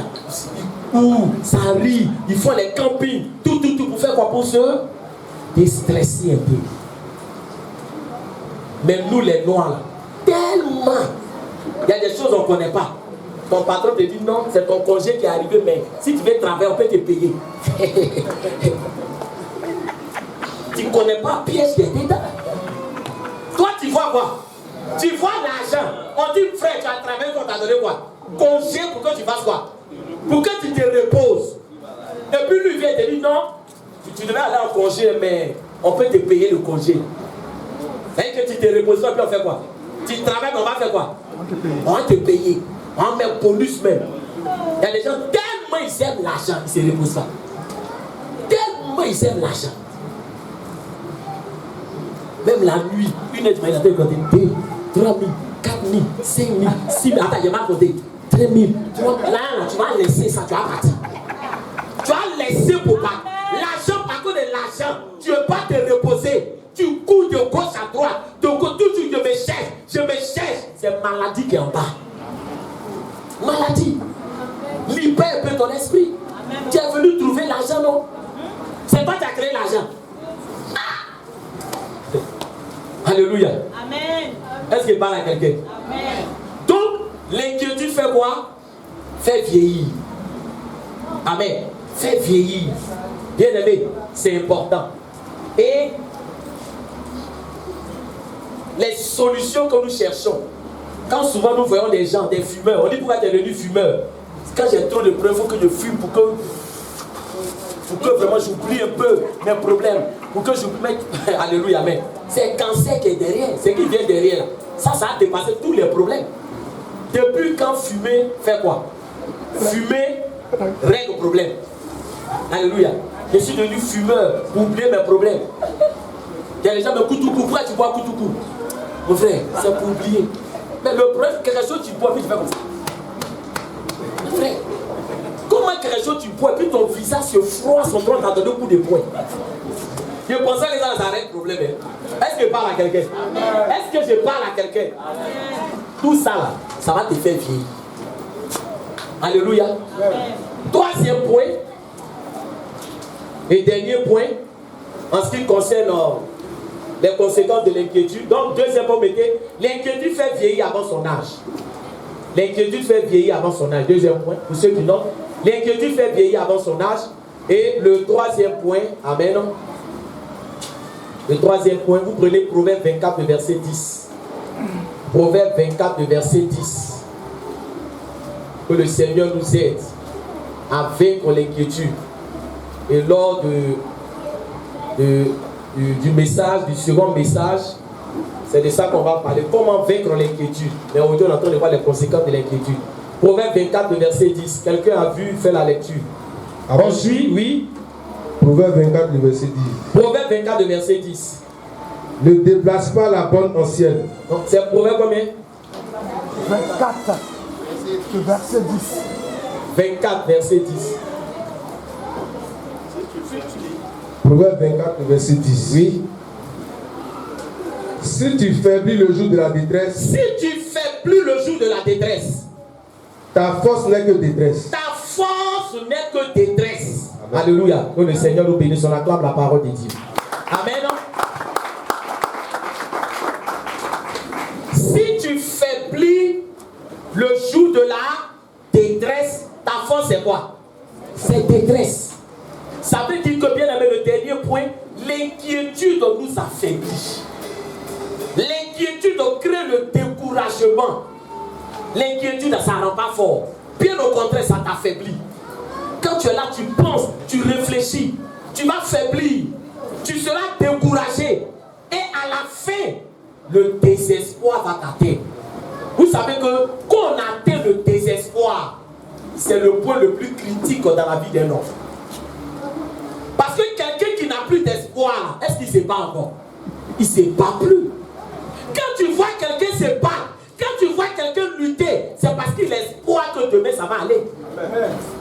Ils courent, ça rit. Ils font les campings. Tout pour faire quoi? Pour se déstresser un peu. Mais nous, les Noirs, là, tellement. Il y a des choses qu'on ne connaît pas. Ton patron te dit non, c'est ton congé qui est arrivé, mais si tu veux travailler, on peut te payer. Tu ne connais pas piège qui est dedans. Toi, tu vois quoi? Tu vois l'argent. On dit, frère, tu as travaillé, on t'a donné quoi? Congé pour que tu fasses quoi? Pour que tu te reposes. Et puis lui vient te dire non, tu devais aller en congé, mais on peut te payer le congé. C'est-à-dire que tu te reposes, puis on fait quoi? Tu travailles, mais on va faire quoi? On va te payer. On met bonus même. Il y a des gens, tellement ils aiment l'argent, ils ne se reposent pas. Tellement ils aiment l'argent. Même la nuit, une aide m'a été compté 2, 3 000, 4 000, 5 000, 6 000. Attends, il m'a compté 3 000. Là, tu vas laisser ça, tu vas partir. Tu vas laisser pour pas. L'argent, par contre, de l'argent, tu ne veux pas te reposer. Tu cours de gauche à droite. De gauche, toujours, je me cherche. C'est maladie qui est en bas. Maladie. Libère un peu ton esprit. Amen. Tu es venu trouver l'argent, non? C'est toi qui as créé l'argent. Ah. Alléluia. Amen. Est-ce qu'il parle à quelqu'un? Amen. Donc, l'inquiétude fait quoi? Fait vieillir. Amen. Fait vieillir. Bien aimé, c'est important. Et les solutions que nous cherchons, quand souvent nous voyons des gens, des fumeurs, on dit pourquoi tu es devenu fumeur? Quand j'ai trop de preuves, il faut que je fume pour que vraiment j'oublie un peu mes problèmes. Pour que je mette. Alléluia, amen. C'est le cancer qui est derrière, c'est qui vient derrière. Ça a dépassé tous les problèmes. Depuis quand fumer fait quoi? Fumer règle le problème. Alléluia. Je suis devenu fumeur pour oublier mes problèmes. Il y a des gens qui me coutent tout coup. Pourquoi tu bois coups tout coup? Mon frère, c'est pour oublier. Mais le problème, quelque chose tu bois, puis tu fais comme ça. Mon frère, comment quelque chose tu bois, puis ton visage se froisse, son tronc t'a donné un coup de poing. Je pensais que les gens s'arrêtent le problème. Est-ce que je parle à quelqu'un? Est-ce que je parle à quelqu'un? Tout ça là, ça va te faire vieillir. Alléluia. Troisième point, et dernier point, en ce qui concerne les conséquences de l'inquiétude. Donc, deuxième point, l'inquiétude fait vieillir avant son âge. L'inquiétude fait vieillir avant son âge. Deuxième point, pour ceux qui notent, l'inquiétude fait vieillir avant son âge. Et le troisième point, amen. Le troisième point, vous prenez Proverbe 24, verset 10. Proverbe 24, verset 10. Que le Seigneur nous aide à vaincre l'inquiétude. Et lors du message, du second message, c'est de ça qu'on va parler. Comment vaincre l'inquiétude. Mais aujourd'hui, on est en train de voir les conséquences de l'inquiétude. Proverbe 24, verset 10. Quelqu'un a vu faire la lecture? Ensuite, oui. Proverbe 24, verset 10. Proverbe 24, verset 10. Ne déplace pas la bonne ancienne. Donc, c'est Proverbe combien? 24, verset 10. 24, verset 10. Proverbe 24, verset 10. Oui. Si tu faiblis le jour de la détresse. Si tu faiblis le jour de la détresse. Ta force n'est que détresse. Ta force n'est que détresse. Amen. Alléluia. Que le Seigneur nous bénisse. On acclame la parole de Dieu. Amen. Si tu faiblis le jour de la détresse, ta force c'est quoi? C'est détresse. Ça veut dire que, bien aimé, le dernier point, l'inquiétude nous affaiblit. L'inquiétude crée le découragement. L'inquiétude, ça ne rend pas fort. Bien au contraire, ça t'affaiblit. Quand tu es là, tu penses, tu réfléchis, tu vas faiblir, tu seras découragé. Et à la fin, le désespoir va t'atteindre. Vous savez que quand on atteint le désespoir, c'est le point le plus critique dans la vie d'un homme. Parce que quelqu'un qui n'a plus d'espoir, est-ce qu'il ne se bat encore? Il ne se bat plus. Quand tu vois quelqu'un se battre, quand tu vois quelqu'un lutter, c'est parce qu'il a espoir que demain ça va aller.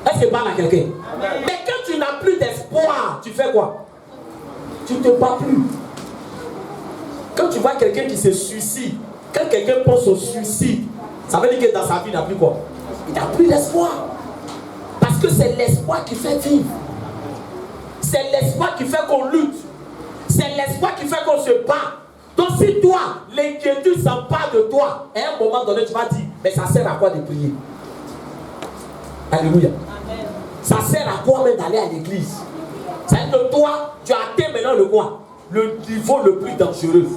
Est-ce que parle à quelqu'un? Mais quand tu n'as plus d'espoir, tu fais quoi? Tu ne te bats plus. Quand tu vois quelqu'un qui se suicide, quand quelqu'un pense au suicide, ça veut dire que dans sa vie, il n'a plus quoi? Il n'a plus d'espoir. Parce que c'est l'espoir qui fait vivre. C'est l'espoir qui fait qu'on lutte. C'est l'espoir qui fait qu'on se bat. Donc si toi, l'inquiétude s'empare de toi, à un moment donné, tu vas dire, mais ça sert à quoi de prier? Alléluia. Amen. Ça sert à quoi même d'aller à l'église? C'est-à-dire que toi, tu as atteint maintenant le quoi? Le niveau le plus dangereux.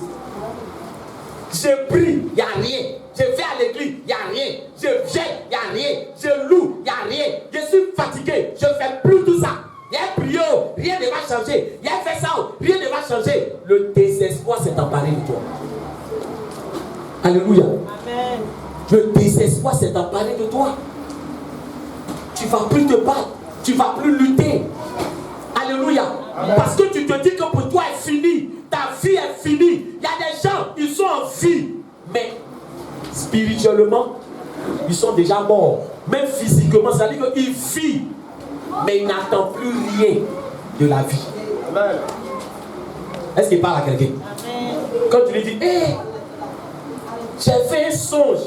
Je prie, il n'y a rien. Je vais à l'église, il n'y a rien. Je viens, il n'y a rien. Je loue, il n'y a rien. Je suis fatigué, je ne fais plus tout ça. Il y a prié, rien ne va changer. Il y a fait ça, rien ne va changer. Le désespoir s'est emparé de toi. Alléluia. Amen. Le désespoir s'est emparé de toi. Tu ne vas plus te battre. Tu ne vas plus lutter. Alléluia. Amen. Parce que tu te dis que pour toi est fini. Ta vie est finie. Il y a des gens, ils sont en vie. Mais spirituellement, ils sont déjà morts. Même physiquement, ça veut dire qu'ils vivent. Mais ils n'attendent plus rien de la vie. Amen. Est-ce qu'il parle à quelqu'un? Quand tu lui dis, hé, j'ai fait un songe.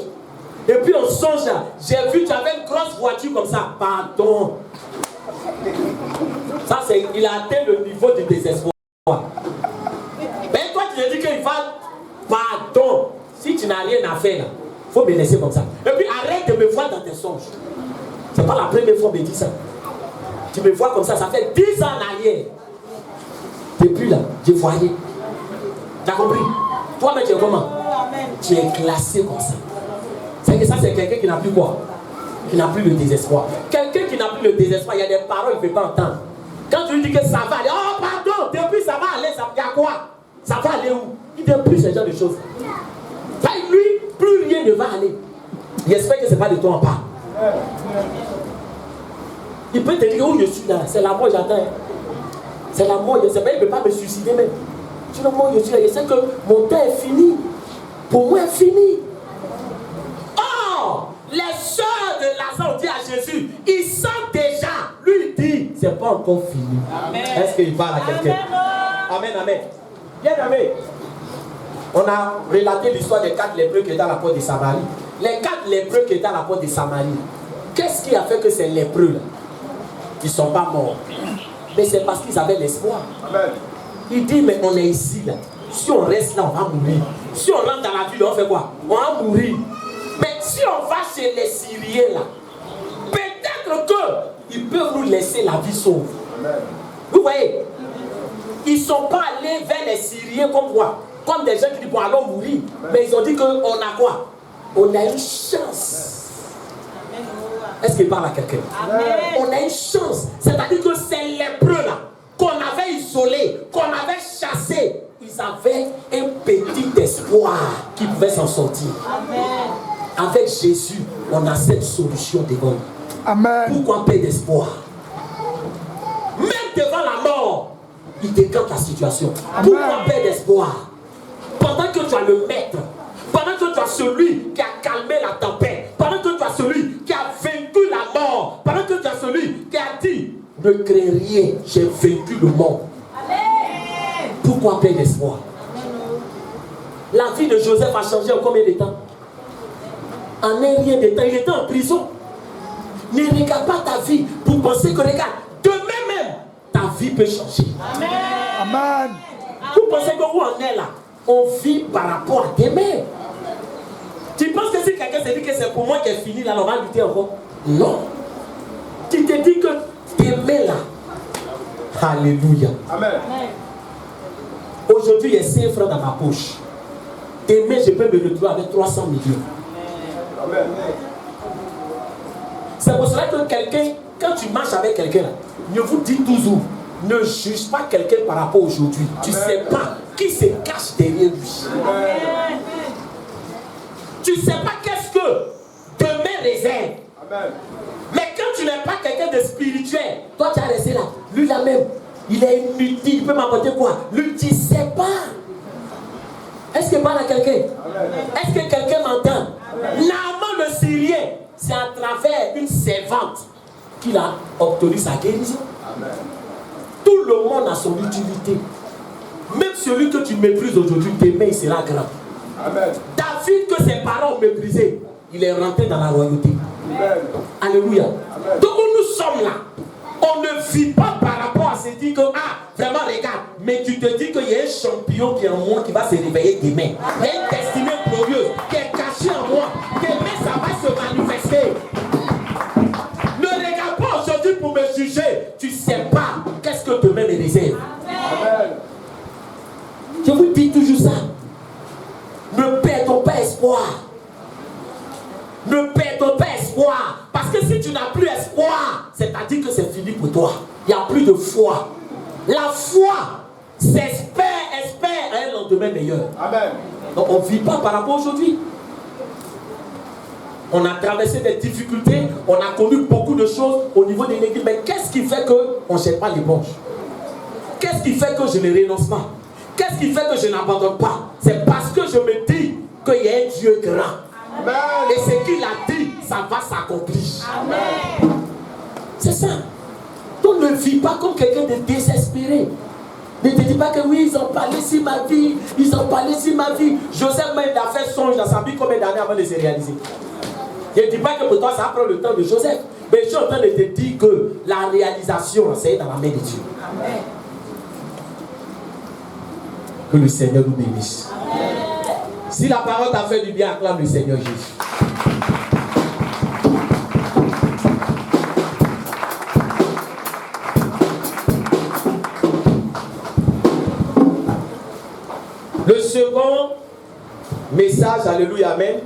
Et puis on songe là, j'ai vu, tu avais une grosse voiture comme ça. Pardon. Ça, c'est, il a atteint le niveau de désespoir. Mais toi, tu lui dis qu'il va, pardon. Si tu n'as rien à faire là, il faut me laisser comme ça. Et puis arrête de me voir dans tes songes. C'est pas la première fois que me dis ça. Tu me vois comme ça fait 10 ans en arrière. Depuis là, je voyais. Tu as compris? Toi-même, tu es comment? Tu es classé comme ça. C'est que ça, c'est quelqu'un qui n'a plus quoi? Qui n'a plus le désespoir. Quelqu'un qui n'a plus le désespoir, il y a des paroles qu'il ne peut pas entendre. Quand tu lui dis que ça va aller, oh pardon, depuis ça va aller, ça va quoi? Ça va aller où? Il ne dit plus ce genre de choses. Lui, plus rien ne va aller. Il espère que ce n'est pas de toi en parle. Il peut te dire où je suis là, c'est la mort, j'attends. C'est la mort, je ne sais pas, il ne peut pas me suicider même. Tu sais, moi, je suis là, je sais que mon temps est fini. Pour moi, est fini. Oh, les sœurs de Lazare ont dit à Jésus, ils sentent déjà. Lui, il dit, c'est pas encore fini. Est-ce qu'il parle à quelqu'un? Amen, amen. Bien aimé. On a relaté l'histoire des 4 lépreux qui étaient à la porte de Samarie. Les 4 lépreux qui étaient à la porte de Samarie. Qu'est-ce qui a fait que ces lépreux là, ils ne sont pas morts? Mais c'est parce qu'ils avaient l'espoir. Il dit, mais on est ici là. Si on reste là, on va mourir. Si on rentre dans la ville, on fait quoi? On va mourir. Mais si on va chez les Syriens là, peut-être qu'ils peuvent nous laisser la vie sauve. Vous voyez? Ils ne sont pas allés vers les Syriens comme quoi? Comme des gens qui disent, bon, allons mourir. Mais ils ont dit qu'on a quoi? On a une chance. Est-ce qu'il parle à quelqu'un? On a une chance. C'est-à-dire que ces lépreux là, qu'on avait isolés, qu'on avait chassés, ils avaient un petit espoir qu'ils pouvaient s'en sortir. Amen. Avec Jésus, on a cette solution devant nous. Amen. Pourquoi paix d'espoir? Même devant la mort, il décante la situation. Amen. Pourquoi paix d'espoir? Pendant que tu as le maître, pendant que tu as celui qui a calmé la tempête, pendant que tu as celui qui a vaincu la mort, pendant que tu as celui qui a dit, ne crains rien, j'ai vaincu le monde. Amen. Pourquoi paix d'espoir? La vie de Joseph a changé en combien de temps? En un rien de temps, il était en prison. Ne regarde pas ta vie pour penser que, regarde, demain même, ta vie peut changer. Amen. Amen. Vous pensez que où on est là? On vit par rapport à demain. Tu penses que si quelqu'un se dit que c'est pour moi qui est fini, là, on va lutter encore? Non. Tu te dis que demain là. Alléluia. Amen. Aujourd'hui, il y a 5 francs dans ma poche. Demain, je peux me retrouver avec 300 millions. Amen. C'est pour cela que quelqu'un, quand tu marches avec quelqu'un, je vous dis toujours, ne juge pas quelqu'un par rapport à aujourd'hui. Tu ne sais pas qui se cache derrière lui. Amen. Tu ne sais pas qu'est-ce que demain réserve. Amen. Mais quand tu n'es pas quelqu'un de spirituel, toi tu as resté là. Lui là même, il est inutile, il peut m'apporter quoi? Lui tu ne sais pas. Est-ce que parle à quelqu'un? Est-ce que quelqu'un m'entend? Naaman le Syrien, c'est à travers une servante qu'il a obtenu sa guérison. Tout le monde a son utilité. Même celui que tu méprises aujourd'hui, demain il sera grand. David, que ses parents ont méprisé, il est rentré dans la royauté. Alléluia. Donc nous sommes là. On ne vit pas par rapport à se dire que, vraiment regarde, mais tu te dis qu'il y a un champion qui est en moi qui va se réveiller demain. Il y a une destinée glorieuse qui est cachée en moi. Demain ça va se manifester. Ne regarde pas aujourd'hui pour me juger. Tu ne sais pas qu'est-ce que demain me réserve. Je vous dis toujours ça. Ne perdons pas espoir. Ne perdons pas espoir. Parce que si tu n'as plus espoir, c'est-à-dire que c'est fini pour toi. Il n'y a plus de foi. La foi s'espère un lendemain meilleur. Amen. Donc on ne vit pas par rapport à aujourd'hui. On a traversé des difficultés, on a connu beaucoup de choses au niveau de l'église. Mais qu'est-ce qui fait qu'on ne jette pas l'éponge? Qu'est-ce qui fait que je ne renonce pas? Qu'est-ce qui fait que je n'abandonne pas? C'est parce que je me dis qu'il y a un Dieu grand. Amen. Et ce qu'il a dit, ça va s'accomplir. C'est ça. Donc ne vis pas comme quelqu'un de désespéré. Ne te dis pas que oui, ils ont parlé sur ma vie. Ils ont parlé sur ma vie. Joseph même a fait songe dans sa vie combien d'années avant de se réaliser. Je ne dis pas que pour toi ça prend le temps de Joseph. Mais je suis en train de te dire que la réalisation, c'est dans la main de Dieu. Amen. Que le Seigneur nous bénisse. Amen. Si la parole t'a fait du bien, acclame le Seigneur Jésus. Le second message, alléluia, amen,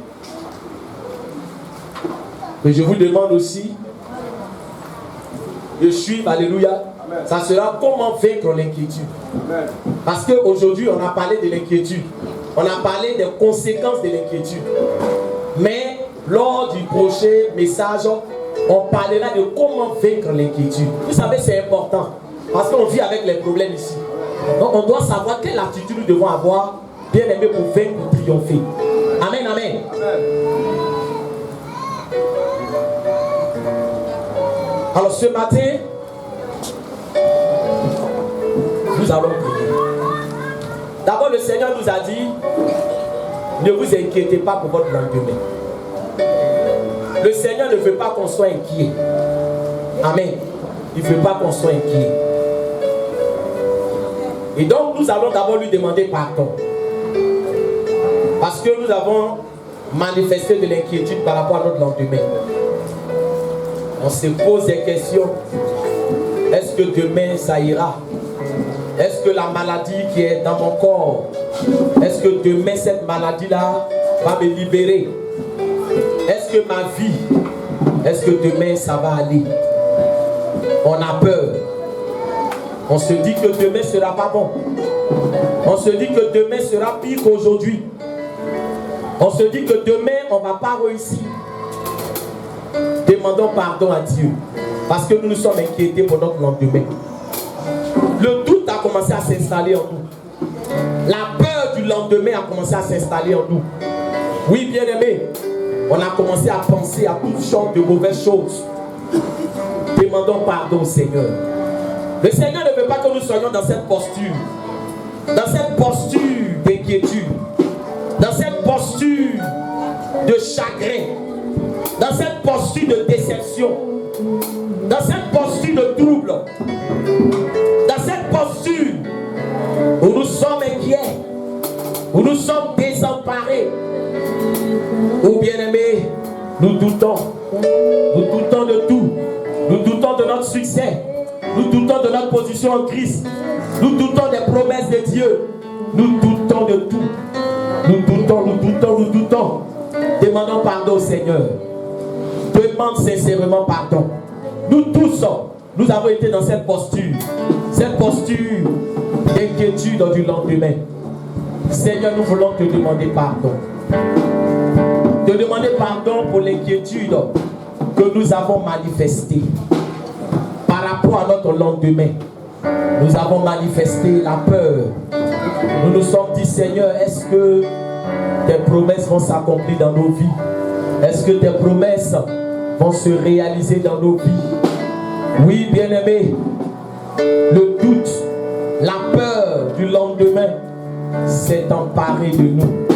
que je vous demande aussi de suivre, alléluia, ça sera comment vaincre l'inquiétude. Parce qu'aujourd'hui, on a parlé de l'inquiétude. On a parlé des conséquences de l'inquiétude. Mais lors du prochain message, on parlera de comment vaincre l'inquiétude. Vous savez, c'est important. Parce qu'on vit avec les problèmes ici. Donc on doit savoir quelle attitude nous devons avoir, bien aimé, pour vaincre, pour triompher. Amen, amen. Alors ce matin, nous allons prier. D'abord, le Seigneur nous a dit, ne vous inquiétez pas pour votre lendemain. Le Seigneur ne veut pas qu'on soit inquiet. Amen. Il ne veut pas qu'on soit inquiet. Et donc, nous allons d'abord lui demander pardon. Parce que nous avons manifesté de l'inquiétude par rapport à notre lendemain. On se pose des questions. Est-ce que demain ça ira? Est-ce que la maladie qui est dans mon corps, est-ce que demain cette maladie-là va me libérer? Est-ce que ma vie, est-ce que demain ça va aller? On a peur. On se dit que demain sera pas bon. On se dit que demain sera pire qu'aujourd'hui. On se dit que demain on ne va pas réussir. Demandons pardon à Dieu. Parce que nous nous sommes inquiétés pour notre lendemain. Le doute a commencé à s'installer en nous. La peur du lendemain a commencé à s'installer en nous. Oui, bien aimé, on a commencé à penser à toutes sortes de mauvaises choses. Demandons pardon au Seigneur. Le Seigneur ne veut pas que nous soyons dans cette posture. Dans cette posture d'inquiétude. Dans cette posture de chagrin. Dans cette posture de déception. Dans cette posture de trouble. Dans cette posture où nous sommes inquiets, où nous sommes désemparés, où, bien aimés, nous doutons de tout, nous doutons de notre succès, nous doutons de notre position en Christ, nous doutons des promesses de Dieu, nous doutons de tout, nous doutons. Demandons pardon au Seigneur. Demande sincèrement pardon. Nous tous, nous avons été dans cette posture d'inquiétude du lendemain. Seigneur, nous voulons te demander pardon. Te demander pardon pour l'inquiétude que nous avons manifestée par rapport à notre lendemain. Nous avons manifesté la peur. Nous nous sommes dit, Seigneur, est-ce que tes promesses vont s'accomplir dans nos vies? Est-ce que tes promesses vont se réaliser dans nos vies? Oui, bien-aimés, le doute, la peur du lendemain s'est emparé de nous.